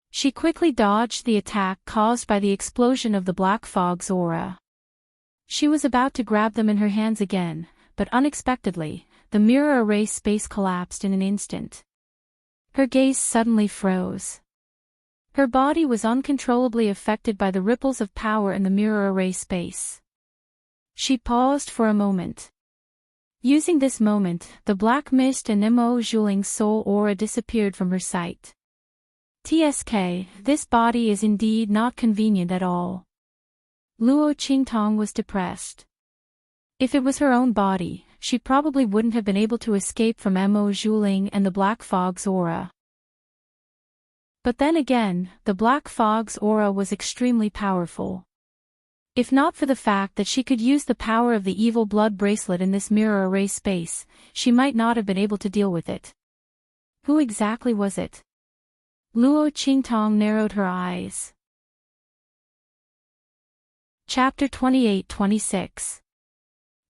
She quickly dodged the attack caused by the explosion of the black fog's aura. She was about to grab them in her hands again, but unexpectedly, the mirror array space collapsed in an instant. Her gaze suddenly froze. Her body was uncontrollably affected by the ripples of power in the mirror array space. She paused for a moment. Using this moment, the black mist and Mo Zhuling's soul aura disappeared from her sight. TSK, this body is indeed not convenient at all. Luo Qingtong was depressed. If it was her own body, she probably wouldn't have been able to escape from Mo Zhuling and the black fog's aura. But then again, the black fog's aura was extremely powerful. If not for the fact that she could use the power of the evil blood bracelet in this mirror array space, she might not have been able to deal with it. Who exactly was it? Luo Qingtong narrowed her eyes. Chapter 28-26.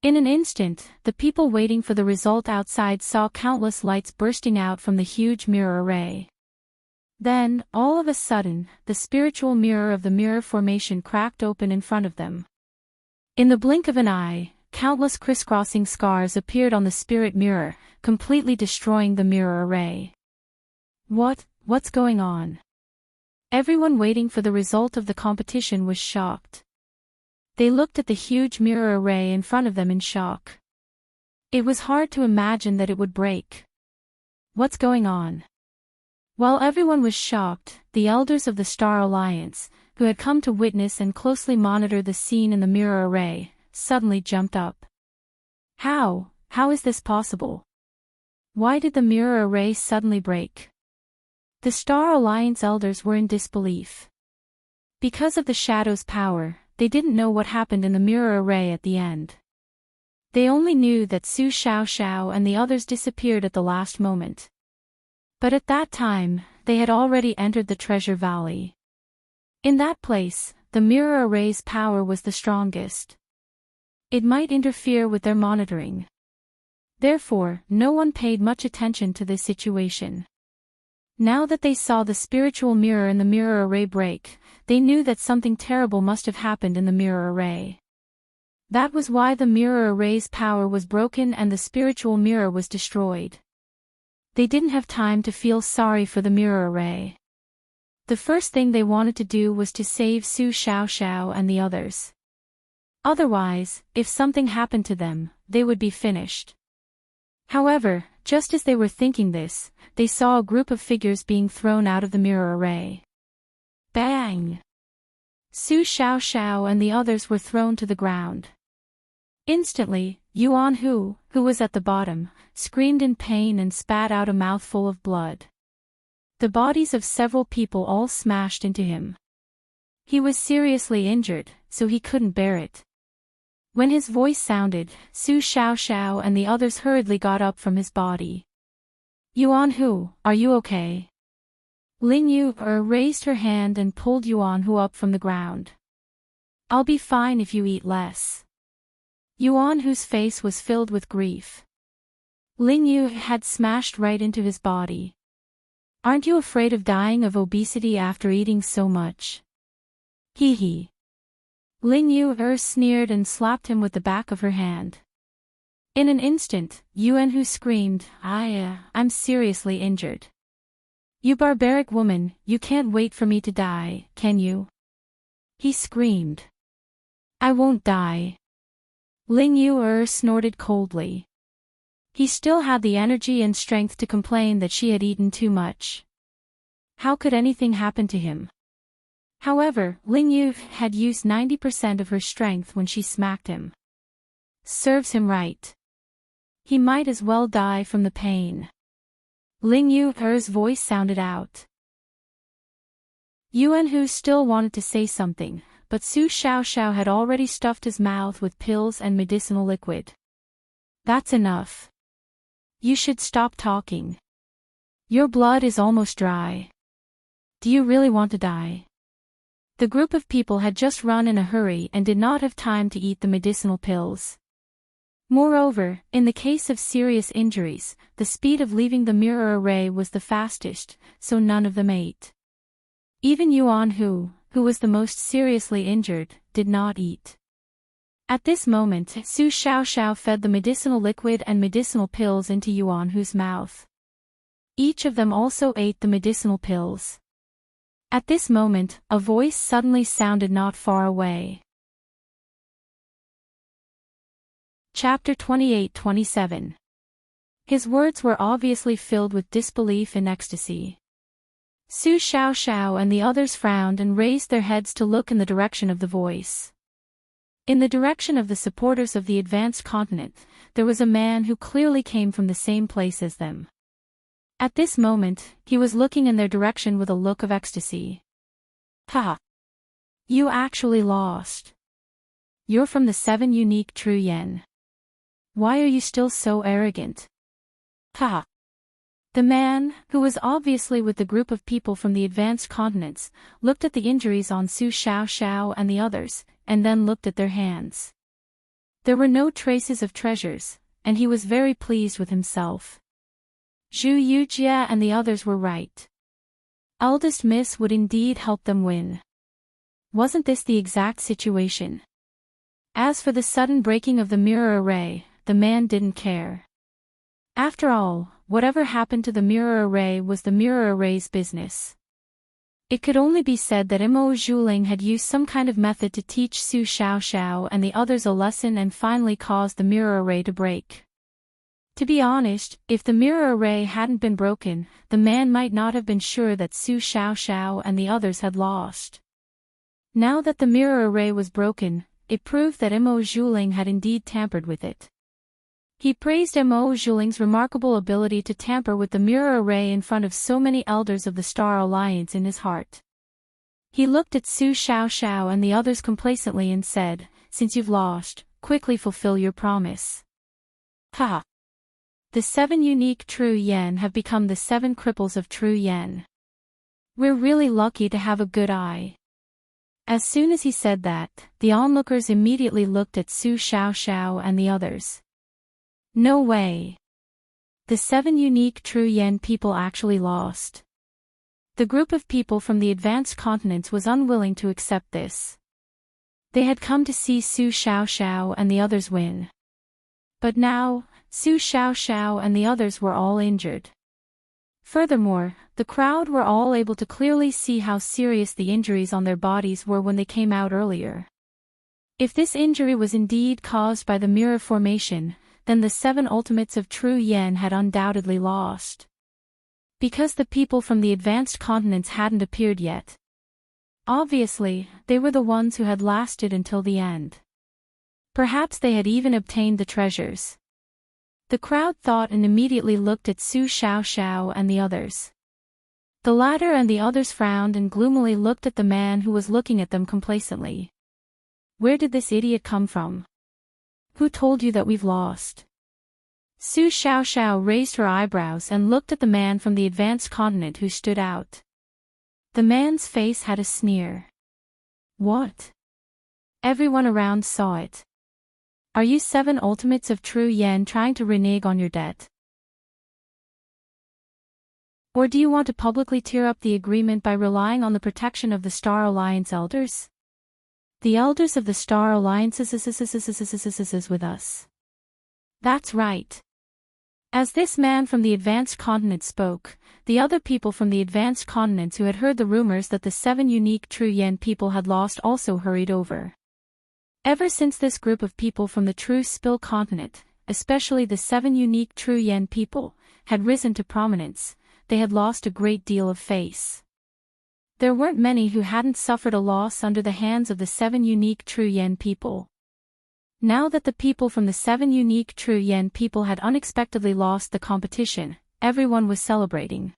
In an instant, the people waiting for the result outside saw countless lights bursting out from the huge mirror array. Then, all of a sudden, the spiritual mirror of the mirror formation cracked open in front of them. In the blink of an eye, countless crisscrossing scars appeared on the spirit mirror, completely destroying the mirror array. What's going on? Everyone waiting for the result of the competition was shocked. They looked at the huge mirror array in front of them in shock. It was hard to imagine that it would break. What's going on? While everyone was shocked, the elders of the Star Alliance, who had come to witness and closely monitor the scene in the mirror array, suddenly jumped up. How is this possible? Why did the mirror array suddenly break? The Star Alliance elders were in disbelief. Because of the shadow's power, they didn't know what happened in the mirror array at the end. They only knew that Su Xiaoxiao and the others disappeared at the last moment. But at that time, they had already entered the Treasure Valley. In that place, the mirror array's power was the strongest. It might interfere with their monitoring. Therefore, no one paid much attention to this situation. Now that they saw the spiritual mirror in the mirror array break, they knew that something terrible must have happened in the mirror array. That was why the mirror array's power was broken and the spiritual mirror was destroyed. They didn't have time to feel sorry for the mirror array. The first thing they wanted to do was to save Su Xiaoxiao and the others. Otherwise, if something happened to them, they would be finished. However, just as they were thinking this, they saw a group of figures being thrown out of the mirror array. Bang! Su Xiaoxiao and the others were thrown to the ground. Instantly, Yuan Hu, who was at the bottom, screamed in pain and spat out a mouthful of blood. The bodies of several people all smashed into him. He was seriously injured, so he couldn't bear it. When his voice sounded, Su Xiaoxiao and the others hurriedly got up from his body. Yuan Hu, are you okay? Ling Yu raised her hand and pulled Yuan Hu up from the ground. I'll be fine if you eat less. Yuan Hu's face was filled with grief. Ling Yu had smashed right into his body. Aren't you afraid of dying of obesity after eating so much? Hee hee. Ling Yu sneered and slapped him with the back of her hand. In an instant, Yuan Hu screamed, I'm seriously injured. You barbaric woman, you can't wait for me to die, can you? He screamed. I won't die. Ling Yu snorted coldly. He still had the energy and strength to complain that she had eaten too much. How could anything happen to him? However, Ling Yu had used 90% of her strength when she smacked him. Serves him right. He might as well die from the pain. Ling Yu's voice sounded out. Yuan Hu still wanted to say something, but Su Xiaoxiao had already stuffed his mouth with pills and medicinal liquid. That's enough. You should stop talking. Your blood is almost dry. Do you really want to die? The group of people had just run in a hurry and did not have time to eat the medicinal pills. Moreover, in the case of serious injuries, the speed of leaving the mirror array was the fastest, so none of them ate. Even Yuan who was the most seriously injured, did not eat. At this moment, Su Xiaoxiao fed the medicinal liquid and medicinal pills into Yuan Hu's mouth. Each of them also ate the medicinal pills. At this moment, a voice suddenly sounded not far away. Chapter 28-27. His words were obviously filled with disbelief and ecstasy. Su Xiaoxiao and the others frowned and raised their heads to look in the direction of the voice. In the direction of the supporters of the advanced continent, there was a man who clearly came from the same place as them. At this moment, he was looking in their direction with a look of ecstasy. Ha! You actually lost. You're from the 7 unique true yen. Why are you still so arrogant? Ha! The man, who was obviously with the group of people from the advanced continents, looked at the injuries on Su Xiaoxiao and the others, and then looked at their hands. There were no traces of treasures, and he was very pleased with himself. Zhu Yujia and the others were right. Eldest Miss would indeed help them win. Wasn't this the exact situation? As for the sudden breaking of the mirror array, the man didn't care. After all, whatever happened to the mirror array was the mirror array's business. It could only be said that Mo Zhuling had used some kind of method to teach Su Xiaoxiao and the others a lesson and finally caused the mirror array to break. To be honest, if the mirror array hadn't been broken, the man might not have been sure that Su Xiaoxiao and the others had lost. Now that the mirror array was broken, it proved that Mo Zhuling had indeed tampered with it. He praised Mo Zhuling's remarkable ability to tamper with the mirror array in front of so many elders of the Star Alliance in his heart. He looked at Su Xiaoxiao and the others complacently and said, "Since you've lost, quickly fulfill your promise." Ha! The 7 unique true yen have become the 7 cripples of true yen. We're really lucky to have a good eye. As soon as he said that, the onlookers immediately looked at Su Xiaoxiao and the others. No way. The 7 unique true yen people actually lost. The group of people from the advanced continents was unwilling to accept this. They had come to see Su Xiaoxiao and the others win. But now, Su Xiaoxiao and the others were all injured. Furthermore, the crowd were all able to clearly see how serious the injuries on their bodies were when they came out earlier. If this injury was indeed caused by the mirror formation, then the 7 ultimates of true yen had undoubtedly lost. Because the people from the advanced continents hadn't appeared yet. Obviously, they were the ones who had lasted until the end. Perhaps they had even obtained the treasures. The crowd thought and immediately looked at Su Xiaoxiao and the others. The latter and the others frowned and gloomily looked at the man who was looking at them complacently. Where did this idiot come from? Who told you that we've lost? Su Xiaoxiao raised her eyebrows and looked at the man from the advanced continent who stood out. The man's face had a sneer. What? Everyone around saw it. Are you 7 ultimates of true yen trying to renege on your debt? Or do you want to publicly tear up the agreement by relying on the protection of the Star Alliance elders? The elders of the Star Alliance is with us. That's right. As this man from the advanced continent spoke, the other people from the advanced continents who had heard the rumors that the 7 unique true yen people had lost also hurried over. Ever since this group of people from the true Spill continent, especially the 7 unique true yen people, had risen to prominence, they had lost a great deal of face. There weren't many who hadn't suffered a loss under the hands of the 7 unique true yen people. Now that the people from the 7 unique true yen people had unexpectedly lost the competition, everyone was celebrating.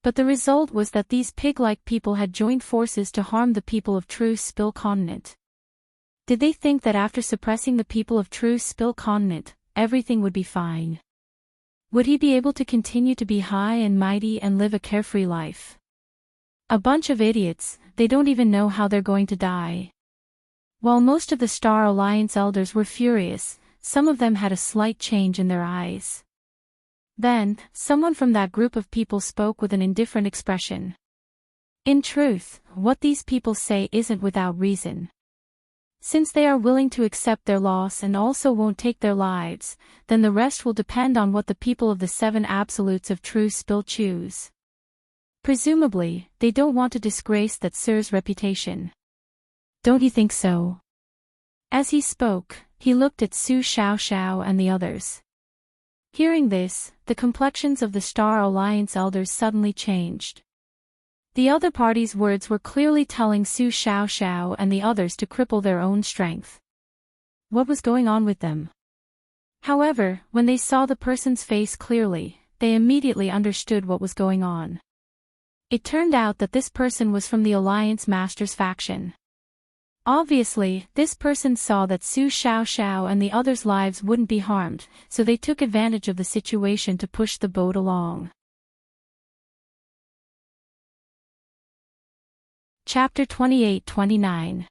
But the result was that these pig-like people had joined forces to harm the people of true Spill continent. Did they think that after suppressing the people of true Spill continent, everything would be fine? Would he be able to continue to be high and mighty and live a carefree life? A bunch of idiots, they don't even know how they're going to die. While most of the Star Alliance elders were furious, some of them had a slight change in their eyes. Then, someone from that group of people spoke with an indifferent expression. In truth, what these people say isn't without reason. Since they are willing to accept their loss and also won't take their lives, then the rest will depend on what the people of the 7 absolutes of truth will choose. Presumably, they don't want to disgrace that Sir's reputation. Don't you think so? As he spoke, he looked at Su Xiao and the others. Hearing this, the complexions of the Star Alliance elders suddenly changed. The other party's words were clearly telling Su Xiao and the others to cripple their own strength. What was going on with them? However, when they saw the person's face clearly, they immediately understood what was going on. It turned out that this person was from the Alliance Masters faction. Obviously, this person saw that Su Xiao and the others' lives wouldn't be harmed, so they took advantage of the situation to push the boat along. Chapter 28-29.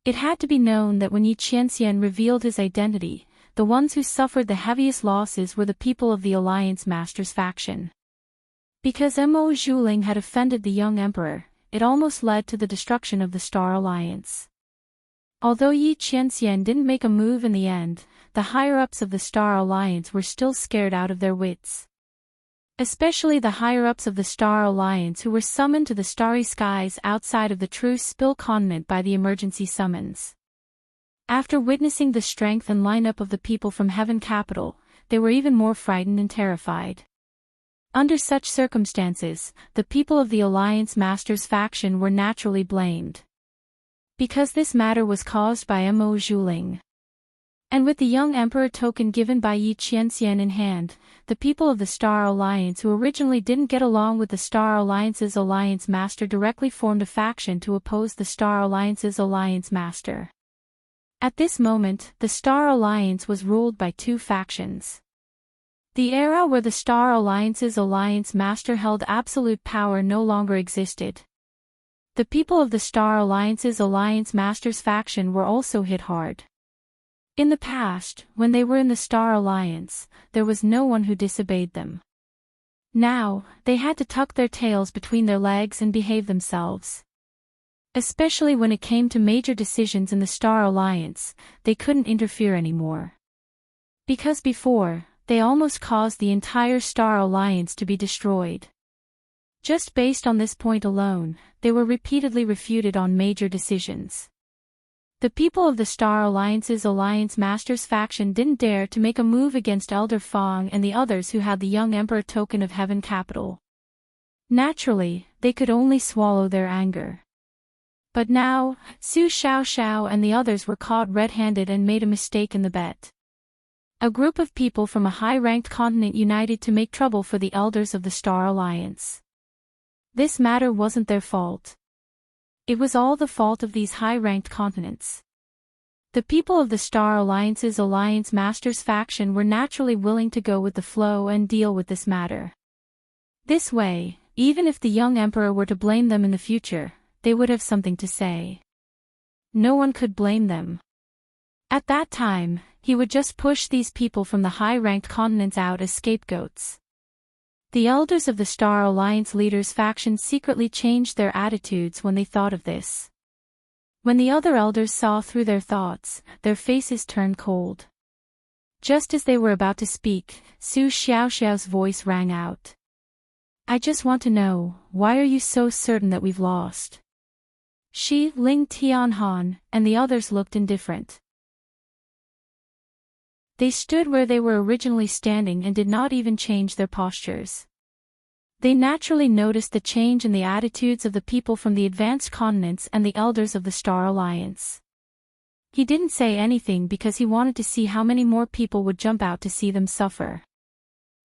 It had to be known that when Yi Qianxian revealed his identity, the ones who suffered the heaviest losses were the people of the Alliance Masters faction. Because Mo Zhuling had offended the young emperor, it almost led to the destruction of the Star Alliance. Although Yi Qianxian didn't make a move in the end, the higher-ups of the Star Alliance were still scared out of their wits. Especially the higher-ups of the Star Alliance who were summoned to the starry skies outside of the True Spill continent by the emergency summons. After witnessing the strength and lineup of the people from Heaven Capital, they were even more frightened and terrified. Under such circumstances, the people of the Alliance Masters faction were naturally blamed. Because this matter was caused by Mo Zhuling. And with the young emperor token given by Yi Qianxian in hand, the people of the Star Alliance who originally didn't get along with the Star Alliance's Alliance Master directly formed a faction to oppose the Star Alliance's Alliance Master. At this moment, the Star Alliance was ruled by 2 factions. The era where the Star Alliance's Alliance Master held absolute power no longer existed. The people of the Star Alliance's Alliance Masters faction were also hit hard. In the past, when they were in the Star Alliance, there was no one who disobeyed them. Now, they had to tuck their tails between their legs and behave themselves. Especially when it came to major decisions in the Star Alliance, they couldn't interfere anymore. Because before, they almost caused the entire Star Alliance to be destroyed. Just based on this point alone, they were repeatedly refuted on major decisions. The people of the Star Alliance's Alliance Masters faction didn't dare to make a move against Elder Fong and the others who had the young emperor token of Heaven Capital. Naturally, they could only swallow their anger. But now, Su Xiao and the others were caught red-handed and made a mistake in the bet. A group of people from a high-ranked continent united to make trouble for the elders of the Star Alliance. This matter wasn't their fault. It was all the fault of these high-ranked continents. The people of the Star Alliance's Alliance Masters faction were naturally willing to go with the flow and deal with this matter. This way, even if the young emperor were to blame them in the future, they would have something to say. No one could blame them. At that time, he would just push these people from the high-ranked continents out as scapegoats. The elders of the Star Alliance leaders' faction secretly changed their attitudes when they thought of this. When the other elders saw through their thoughts, their faces turned cold. Just as they were about to speak, Su Xiaoxiao's voice rang out. I just want to know, why are you so certain that we've lost? Shi, Ling Tianhan, and the others looked indifferent. They stood where they were originally standing and did not even change their postures. They naturally noticed the change in the attitudes of the people from the advanced continents and the elders of the Star Alliance. He didn't say anything because he wanted to see how many more people would jump out to see them suffer.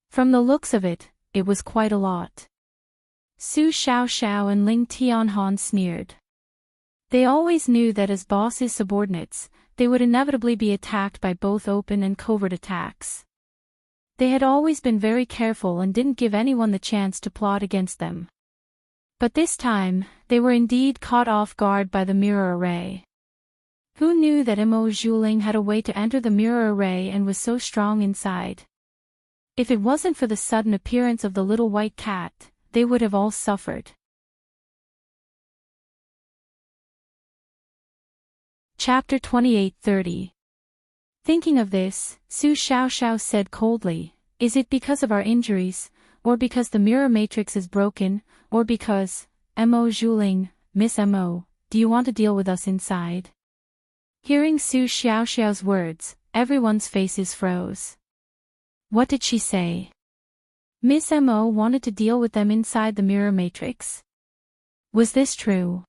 From the looks of it, it was quite a lot. Su Xiao and Ling Tianhan sneered. They always knew that as boss's subordinates, they would inevitably be attacked by both open and covert attacks. They had always been very careful and didn't give anyone the chance to plot against them. But this time, they were indeed caught off guard by the mirror array. Who knew that Mo Zhuling had a way to enter the mirror array and was so strong inside? If it wasn't for the sudden appearance of the little white cat, they would have all suffered. Chapter 28:30. Thinking of this, Su Xiaoxiao said coldly, "Is it because of our injuries, or because the mirror matrix is broken, or because, Mo Zhuling, Miss Mo, do you want to deal with us inside?" Hearing Su Xiaoxiao's words, everyone's faces froze. What did she say? Miss Mo wanted to deal with them inside the mirror matrix? Was this true?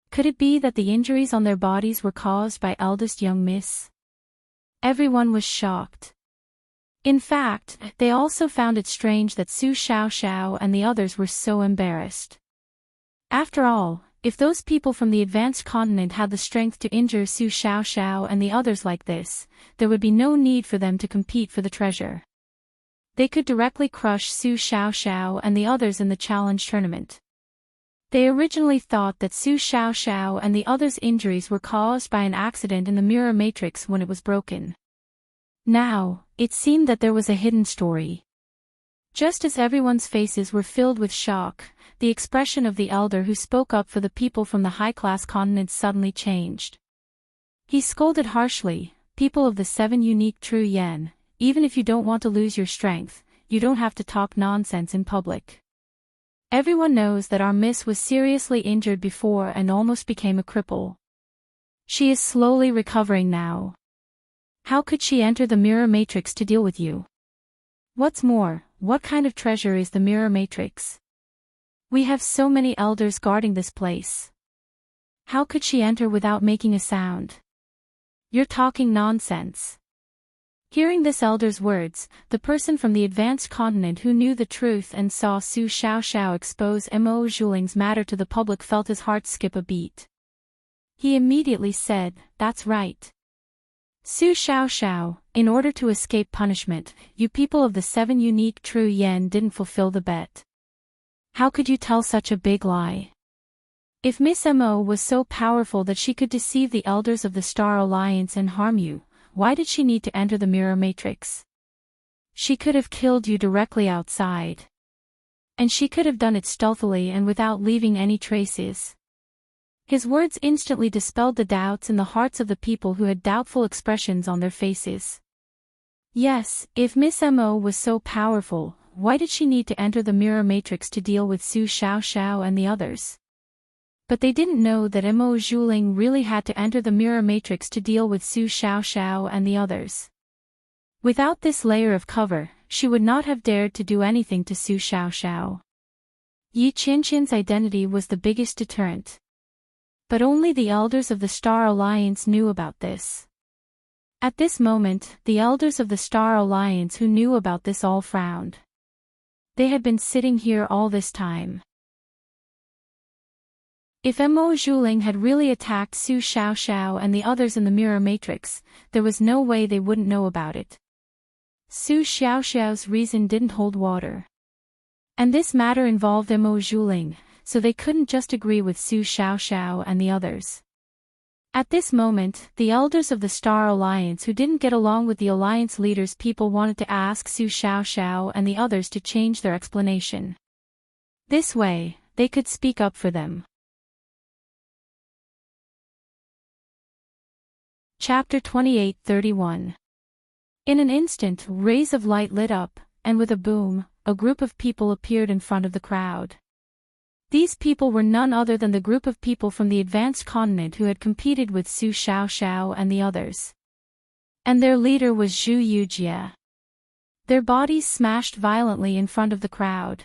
Could it be that the injuries on their bodies were caused by eldest young Miss? Everyone was shocked. In fact, they also found it strange that Su Xiaoxiao and the others were so embarrassed. After all, if those people from the advanced continent had the strength to injure Su Xiaoxiao and the others like this, there would be no need for them to compete for the treasure. They could directly crush Su Xiaoxiao and the others in the challenge tournament. They originally thought that Su Xiaoxiao and the others' injuries were caused by an accident in the mirror matrix when it was broken. Now, it seemed that there was a hidden story. Just as everyone's faces were filled with shock, the expression of the elder who spoke up for the people from the high-class continent suddenly changed. He scolded harshly, "People of the 7 unique true yen, even if you don't want to lose your strength, you don't have to talk nonsense in public. Everyone knows that our miss was seriously injured before and almost became a cripple. She is slowly recovering now. How could she enter the mirror matrix to deal with you? What's more, what kind of treasure is the mirror matrix? We have so many elders guarding this place. How could she enter without making a sound? You're talking nonsense." Hearing this elder's words, the person from the advanced continent who knew the truth and saw Su Xiaoxiao expose Mo Zhuling's matter to the public felt his heart skip a beat. He immediately said, "That's right. Su Xiaoxiao, in order to escape punishment, you people of the 7 unique true yen didn't fulfill the bet. How could you tell such a big lie? If Miss Mo was so powerful that she could deceive the elders of the Star Alliance and harm you, why did she need to enter the mirror matrix? She could have killed you directly outside. And she could have done it stealthily and without leaving any traces." His words instantly dispelled the doubts in the hearts of the people who had doubtful expressions on their faces. Yes, if Miss Mo was so powerful, why did she need to enter the mirror matrix to deal with Su Xiaoxiao and the others? But they didn't know that Mo Zhuling really had to enter the mirror matrix to deal with Su Xiaoxiao and the others. Without this layer of cover, she would not have dared to do anything to Su Xiaoxiao. Yi Qianqian's identity was the biggest deterrent. But only the elders of the Star Alliance knew about this. At this moment, the elders of the Star Alliance who knew about this all frowned. They had been sitting here all this time. If Mo Zhuling had really attacked Su Xiaoxiao and the others in the mirror matrix, there was no way they wouldn't know about it. Su Xiaoxiao's reason didn't hold water. And this matter involved Mo Zhuling, so they couldn't just agree with Su Xiaoxiao and the others. At this moment, the elders of the Star Alliance who didn't get along with the Alliance leaders' people wanted to ask Su Xiaoxiao and the others to change their explanation. This way, they could speak up for them. Chapter 28:31. In an instant, rays of light lit up, and with a boom, a group of people appeared in front of the crowd. These people were none other than the group of people from the advanced continent who had competed with Su Xiaoxiao and the others. And their leader was Zhu Yujie. Their bodies smashed violently in front of the crowd.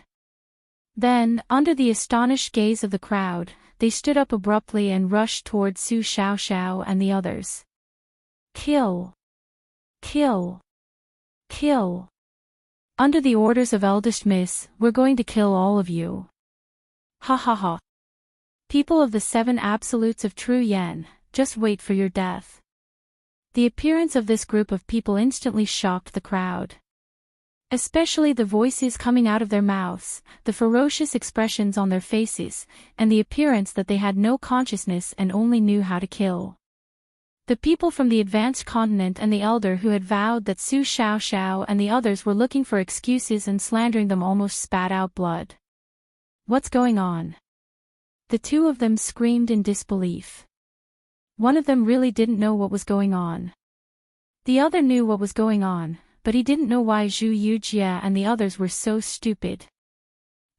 Then, under the astonished gaze of the crowd, they stood up abruptly and rushed toward Su Xiaoxiao and the others. "Kill! Kill! Kill! Under the orders of eldest Miss, we're going to kill all of you. Ha ha ha. People of the 7 absolutes of true yen, just wait for your death." The appearance of this group of people instantly shocked the crowd. Especially the voices coming out of their mouths, the ferocious expressions on their faces, and the appearance that they had no consciousness and only knew how to kill. The people from the advanced continent and the elder who had vowed that Su Xiao and the others were looking for excuses and slandering them almost spat out blood. "What's going on?" The two of them screamed in disbelief. One of them really didn't know what was going on. The other knew what was going on, but he didn't know why Zhu Yujie and the others were so stupid.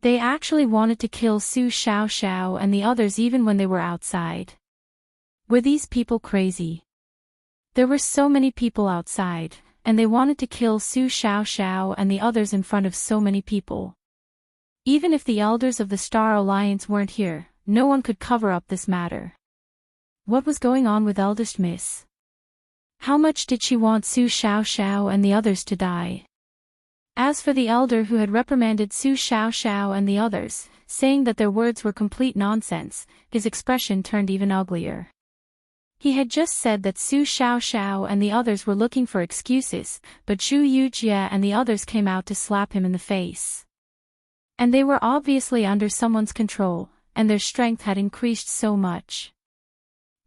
They actually wanted to kill Su Xiao and the others even when they were outside. Were these people crazy? There were so many people outside, and they wanted to kill Su Xiao and the others in front of so many people. Even if the elders of the Star Alliance weren't here, no one could cover up this matter. What was going on with Eldest Miss? How much did she want Su Xiao and the others to die? As for the elder who had reprimanded Su Xiao and the others, saying that their words were complete nonsense, his expression turned even uglier. He had just said that Su Xiao and the others were looking for excuses, but Zhu Yujie and the others came out to slap him in the face. And they were obviously under someone's control, and their strength had increased so much.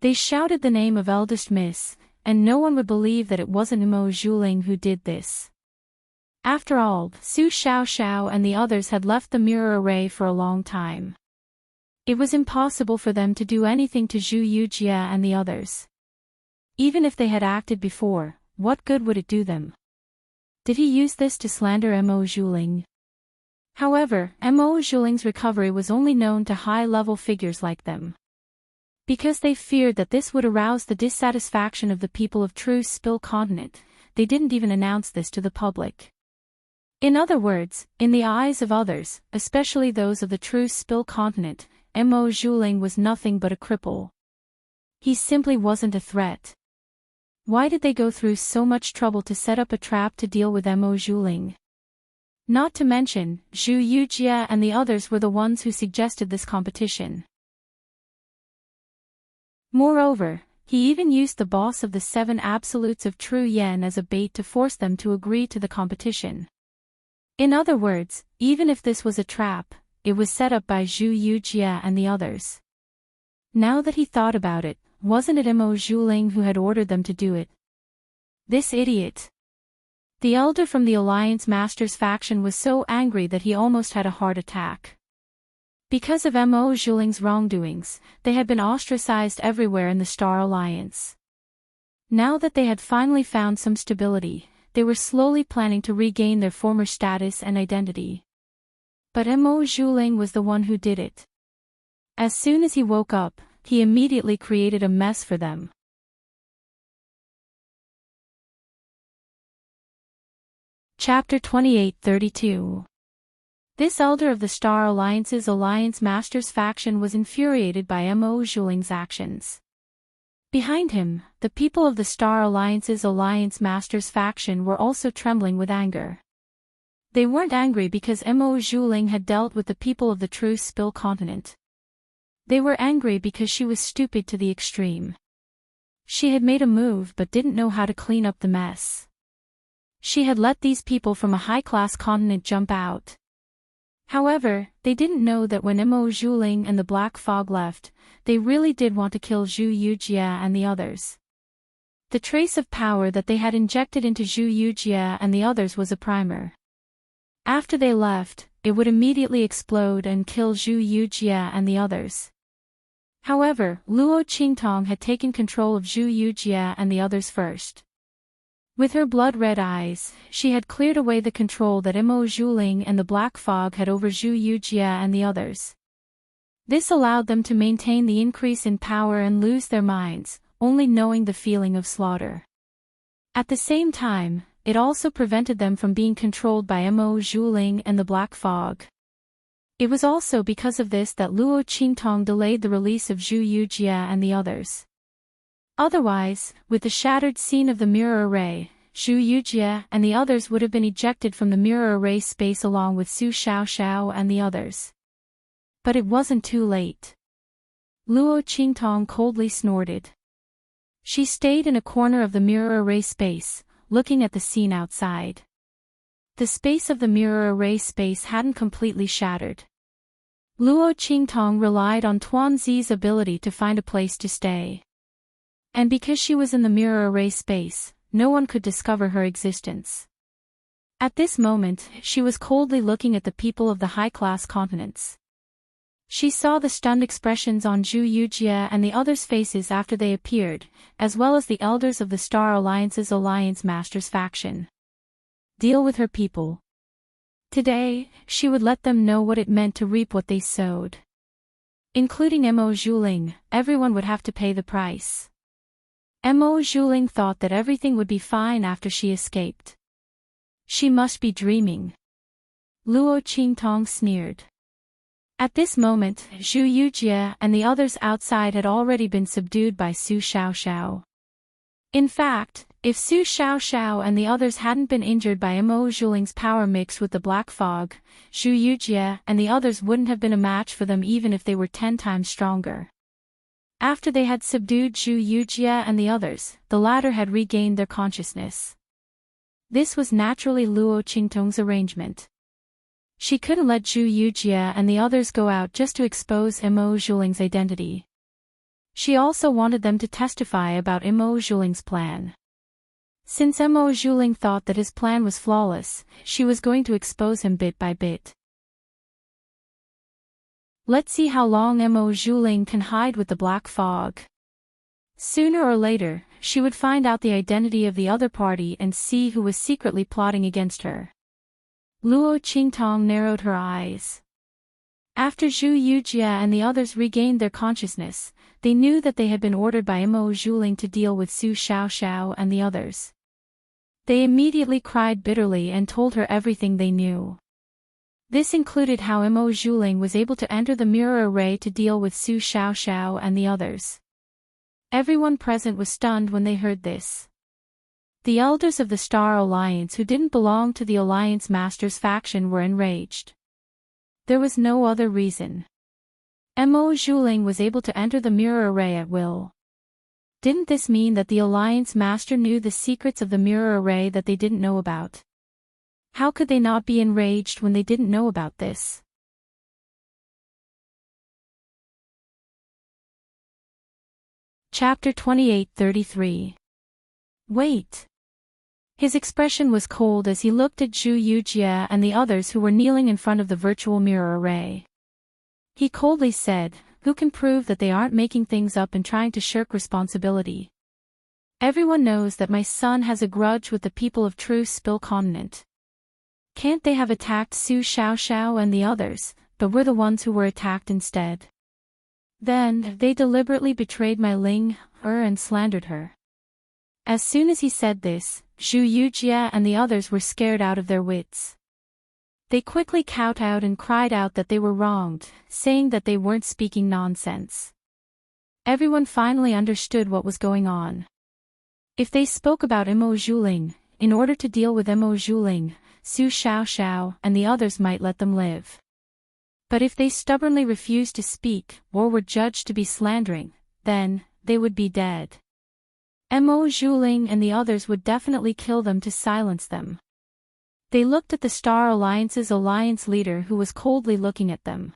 They shouted the name of Eldest Miss, and no one would believe that it wasn't Mo Zhuling who did this. After all, Su Xiao and the others had left the mirror array for a long time. It was impossible for them to do anything to Zhu Yujie and the others. Even if they had acted before, what good would it do them? Did he use this to slander Mo Zhuling? However, Mo Zhuling's recovery was only known to high-level figures like them. Because they feared that this would arouse the dissatisfaction of the people of True Spill Continent, they didn't even announce this to the public. In other words, in the eyes of others, especially those of the True Spill Continent, Mo Zhuling was nothing but a cripple. He simply wasn't a threat. Why did they go through so much trouble to set up a trap to deal with Mo Zhuling? Not to mention, Zhu Yujie and the others were the ones who suggested this competition. Moreover, he even used the boss of the 7 Absolutes of True Yen as a bait to force them to agree to the competition. In other words, even if this was a trap, it was set up by Zhu Yujie and the others. Now that he thought about it, wasn't it Mo Zhuling who had ordered them to do it? This idiot. The elder from the Alliance Masters faction was so angry that he almost had a heart attack. Because of Mo Zhuling's wrongdoings, they had been ostracized everywhere in the Star Alliance. Now that they had finally found some stability, they were slowly planning to regain their former status and identity. But Mo Zhuling was the one who did it. As soon as he woke up, he immediately created a mess for them. Chapter 28-32. This elder of the Star Alliance's Alliance Masters faction was infuriated by Mo Zhuling's actions. Behind him, the people of the Star Alliance's Alliance Masters faction were also trembling with anger. They weren't angry because Mo Zhuling had dealt with the people of the True Spill Continent. They were angry because she was stupid to the extreme. She had made a move but didn't know how to clean up the mess. She had let these people from a high-class continent jump out. However, they didn't know that when Mo Zhuling and the Black Fog left, they really did want to kill Zhu Yujie and the others. The trace of power that they had injected into Zhu Yujie and the others was a primer. After they left, it would immediately explode and kill Zhu Yujie and the others. However, Luo Qingtong had taken control of Zhu Yujie and the others first. With her blood-red eyes, she had cleared away the control that Mo Zhuling and the Black Fog had over Zhu Yujie and the others. This allowed them to maintain the increase in power and lose their minds, only knowing the feeling of slaughter. At the same time, it also prevented them from being controlled by Mo Zhuling and the Black Fog. It was also because of this that Luo Qingtong delayed the release of Zhu Yujie and the others. Otherwise, with the shattered scene of the mirror array, Zhu Yujie and the others would have been ejected from the mirror array space along with Su Xiao and the others. But it wasn't too late. Luo Qingtong coldly snorted. She stayed in a corner of the mirror array space, looking at the scene outside. The space of the mirror array space hadn't completely shattered. Luo Qingtong relied on Tuanzi's ability to find a place to stay. And because she was in the mirror array space, no one could discover her existence. At this moment, she was coldly looking at the people of the high-class continents. She saw the stunned expressions on Zhu Yujie and the others' faces after they appeared, as well as the elders of the Star Alliance's Alliance Masters faction. Deal with her people. Today, she would let them know what it meant to reap what they sowed. Including Mo Zhuling, everyone would have to pay the price. Mo Zhuling thought that everything would be fine after she escaped. She must be dreaming. Luo Qingtong sneered. At this moment, Zhu Yujie and the others outside had already been subdued by Su Xiaoxiao. In fact, if Su Xiaoxiao and the others hadn't been injured by Mo Zhuling's power mixed with the black fog, Zhu Yujie and the others wouldn't have been a match for them even if they were 10 times stronger. After they had subdued Zhu Yujie and the others, the latter had regained their consciousness. This was naturally Luo Qingtong's arrangement. She couldn't let Zhu Yujie and the others go out just to expose Mo Zhuling's identity. She also wanted them to testify about Mo Zhuling's plan. Since Mo Zhuling thought that his plan was flawless, she was going to expose him bit by bit. Let's see how long Mo Zhuling can hide with the black fog. Sooner or later, she would find out the identity of the other party and see who was secretly plotting against her. Luo Qingtong narrowed her eyes. After Zhu Yujie and the others regained their consciousness, they knew that they had been ordered by Mo Zhuling to deal with Su Xiaoxiao and the others. They immediately cried bitterly and told her everything they knew. This included how Mo Zhuling was able to enter the mirror array to deal with Su Xiaoxiao and the others. Everyone present was stunned when they heard this. The elders of the Star Alliance who didn't belong to the Alliance Masters faction were enraged. There was no other reason. Mo Zhuling was able to enter the mirror array at will. Didn't this mean that the Alliance Master knew the secrets of the mirror array that they didn't know about? How could they not be enraged when they didn't know about this? Chapter 28:33. Wait. His expression was cold as he looked at Zhu Yujie and the others who were kneeling in front of the virtual mirror array. He coldly said, "Who can prove that they aren't making things up and trying to shirk responsibility? Everyone knows that my son has a grudge with the people of True Spill Continent. Can't they have attacked Su Xiaoxiao and the others, but we're the ones who were attacked instead? Then, they deliberately betrayed my Ling, and slandered her." As soon as he said this, Zhu Yujie and the others were scared out of their wits. They quickly kowtowed and cried out that they were wronged, saying that they weren't speaking nonsense. Everyone finally understood what was going on. If they spoke about Mo Zhuling, in order to deal with Mo Zhuling, Su Xiaoxiao and the others might let them live. But if they stubbornly refused to speak, or were judged to be slandering, then, they would be dead. Mo Zhuling and the others would definitely kill them to silence them. They looked at the Star Alliance's alliance leader who was coldly looking at them.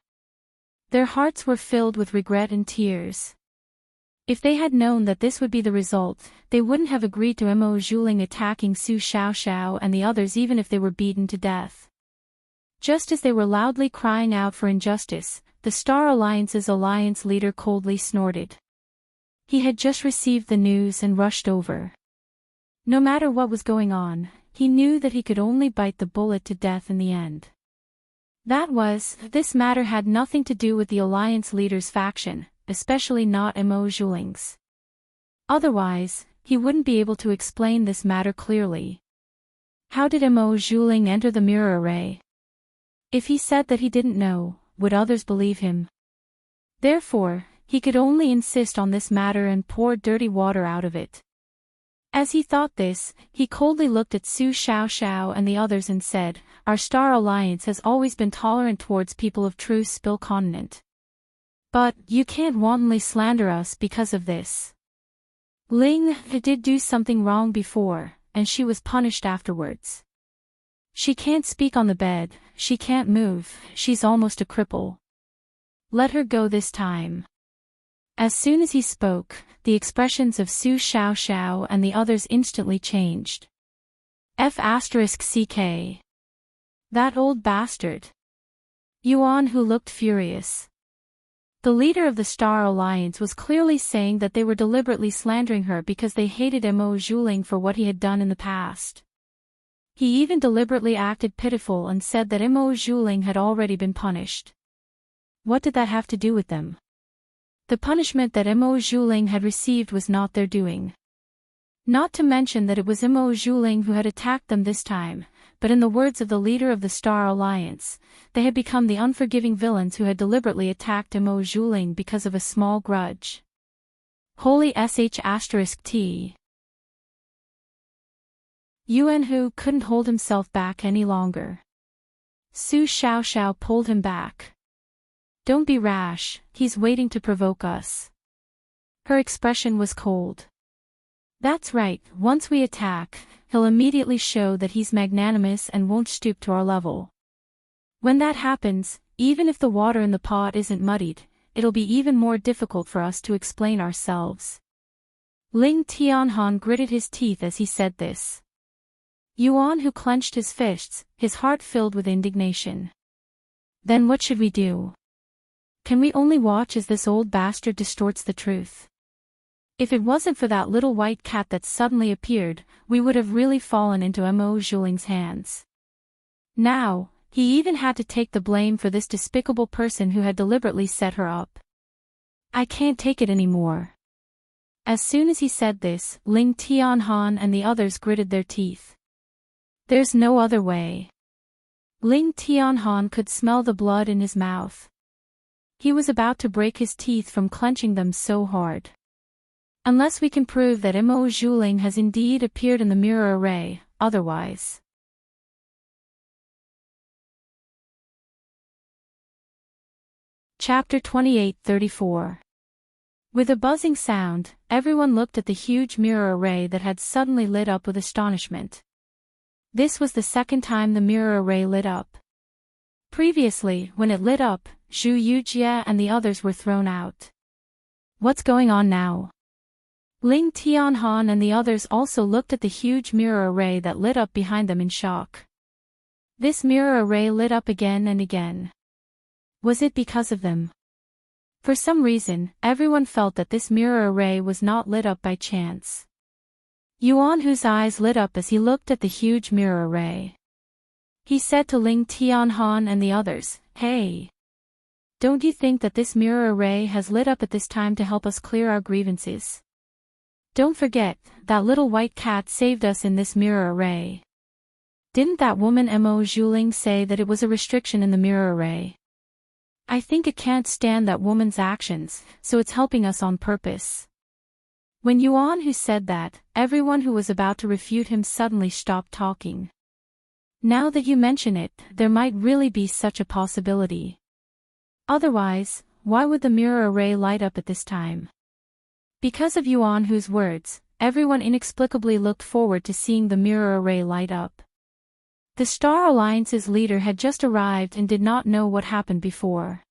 Their hearts were filled with regret and tears. If they had known that this would be the result, they wouldn't have agreed to Mo Zhuling attacking Su Xiaoxiao and the others even if they were beaten to death. Just as they were loudly crying out for injustice, the Star Alliance's alliance leader coldly snorted. He had just received the news and rushed over. No matter what was going on, he knew that he could only bite the bullet to death in the end. That was, this matter had nothing to do with the alliance leader's faction, especially not Mo Zhuling's. Otherwise, he wouldn't be able to explain this matter clearly. How did Mo Zhuling enter the mirror array? If he said that he didn't know, would others believe him? Therefore, he could only insist on this matter and pour dirty water out of it. As he thought this, he coldly looked at Su Xiaoxiao and the others and said, "Our Star Alliance has always been tolerant towards people of True Spill Continent. But, you can't wantonly slander us because of this. Ling did do something wrong before, and she was punished afterwards. She can't speak on the bed, she can't move, she's almost a cripple. Let her go this time. As soon as he spoke, the expressions of Su Xiao and the others instantly changed. F***CK. That old bastard. Yuan, who looked furious. The leader of the Star Alliance was clearly saying that they were deliberately slandering her because they hated Mo Zhuling for what he had done in the past. He even deliberately acted pitiful and said that Mo Zhuling had already been punished. What did that have to do with them? The punishment that Mo Zhuling had received was not their doing. Not to mention that it was Mo Zhuling who had attacked them this time, but in the words of the leader of the Star Alliance, they had become the unforgiving villains who had deliberately attacked Mo Zhuling because of a small grudge. Holy **T. Yuan Hu couldn't hold himself back any longer. Su Xiao pulled him back. Don't be rash, he's waiting to provoke us. Her expression was cold. That's right, once we attack, he'll immediately show that he's magnanimous and won't stoop to our level. When that happens, even if the water in the pot isn't muddied, it'll be even more difficult for us to explain ourselves. Ling Tianhan gritted his teeth as he said this. Yuan, who clenched his fists, his heart filled with indignation. Then what should we do? Can we only watch as this old bastard distorts the truth? If it wasn't for that little white cat that suddenly appeared, we would have really fallen into Mo Zhuling's hands. Now, he even had to take the blame for this despicable person who had deliberately set her up. I can't take it anymore. As soon as he said this, Ling Tianhan and the others gritted their teeth. There's no other way. Ling Tianhan could smell the blood in his mouth. He was about to break his teeth from clenching them so hard. Unless we can prove that Mo Zhuling has indeed appeared in the mirror array, otherwise. Chapter 28:34. With a buzzing sound, everyone looked at the huge mirror array that had suddenly lit up with astonishment. This was the second time the mirror array lit up. Previously, when it lit up, Zhu Yujie and the others were thrown out. What's going on now? Ling Tianhan and the others also looked at the huge mirror array that lit up behind them in shock. This mirror array lit up again and again. Was it because of them? For some reason, everyone felt that this mirror array was not lit up by chance. Yuan, whose eyes lit up as he looked at the huge mirror array. He said to Ling Tianhan and the others, "Hey! Don't you think that this mirror array has lit up at this time to help us clear our grievances? Don't forget, that little white cat saved us in this mirror array. Didn't that woman Mo Zhuling say that it was a restriction in the mirror array? I think it can't stand that woman's actions, so it's helping us on purpose." When Yuan Hu said that, everyone who was about to refute him suddenly stopped talking. Now that you mention it, there might really be such a possibility. Otherwise, why would the mirror array light up at this time? Because of Yuan Hu's words, everyone inexplicably looked forward to seeing the mirror array light up. The Star Alliance's leader had just arrived and did not know what happened before.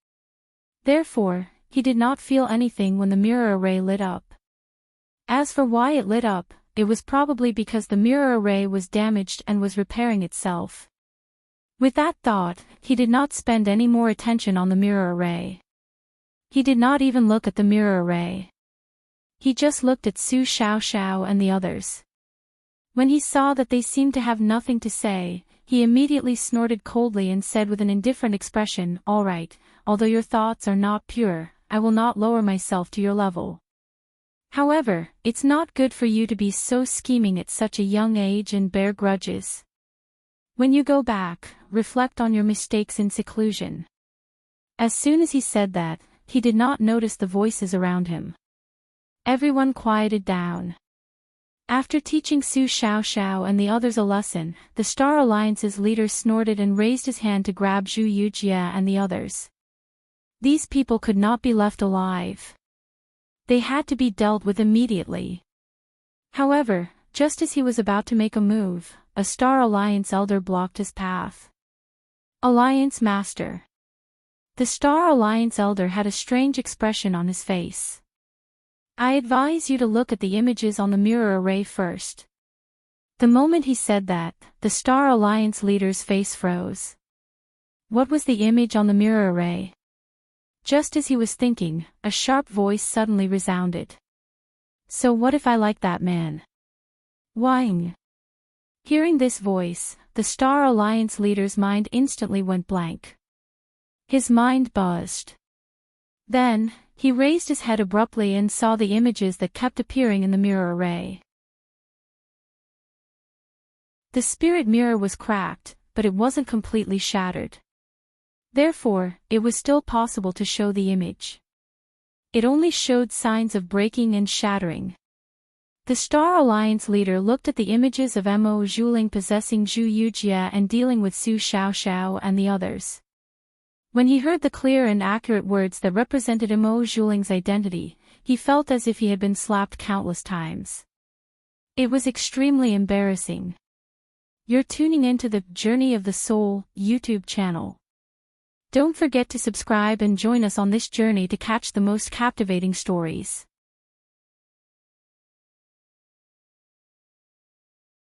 Therefore, he did not feel anything when the mirror array lit up. As for why it lit up, it was probably because the mirror array was damaged and was repairing itself. With that thought, he did not spend any more attention on the mirror array. He did not even look at the mirror array. He just looked at Su Xiao and the others. When he saw that they seemed to have nothing to say, he immediately snorted coldly and said with an indifferent expression, "All right, although your thoughts are not pure, I will not lower myself to your level. However, it's not good for you to be so scheming at such a young age and bear grudges. When you go back, reflect on your mistakes in seclusion." As soon as he said that, he did not notice the voices around him. Everyone quieted down. After teaching Su Xiao and the others a lesson, the Star Alliance's leader snorted and raised his hand to grab Zhu Yujie and the others. These people could not be left alive. They had to be dealt with immediately. However, just as he was about to make a move, a Star Alliance elder blocked his path. Alliance Master. The Star Alliance elder had a strange expression on his face. I advise you to look at the images on the mirror array first. The moment he said that, the Star Alliance leader's face froze. What was the image on the mirror array? Just as he was thinking, a sharp voice suddenly resounded. So what if I like that man? Whying? Hearing this voice, the Star Alliance leader's mind instantly went blank. His mind buzzed. Then, he raised his head abruptly and saw the images that kept appearing in the mirror array. The spirit mirror was cracked, but it wasn't completely shattered. Therefore, it was still possible to show the image. It only showed signs of breaking and shattering. The Star Alliance leader looked at the images of Mo Zhuling possessing Zhu Yujia and dealing with Su Xiaoxiao and the others. When he heard the clear and accurate words that represented Mo Zhuling's identity, he felt as if he had been slapped countless times. It was extremely embarrassing. You're tuning into the Journey of the Soul YouTube channel. Don't forget to subscribe and join us on this journey to catch the most captivating stories.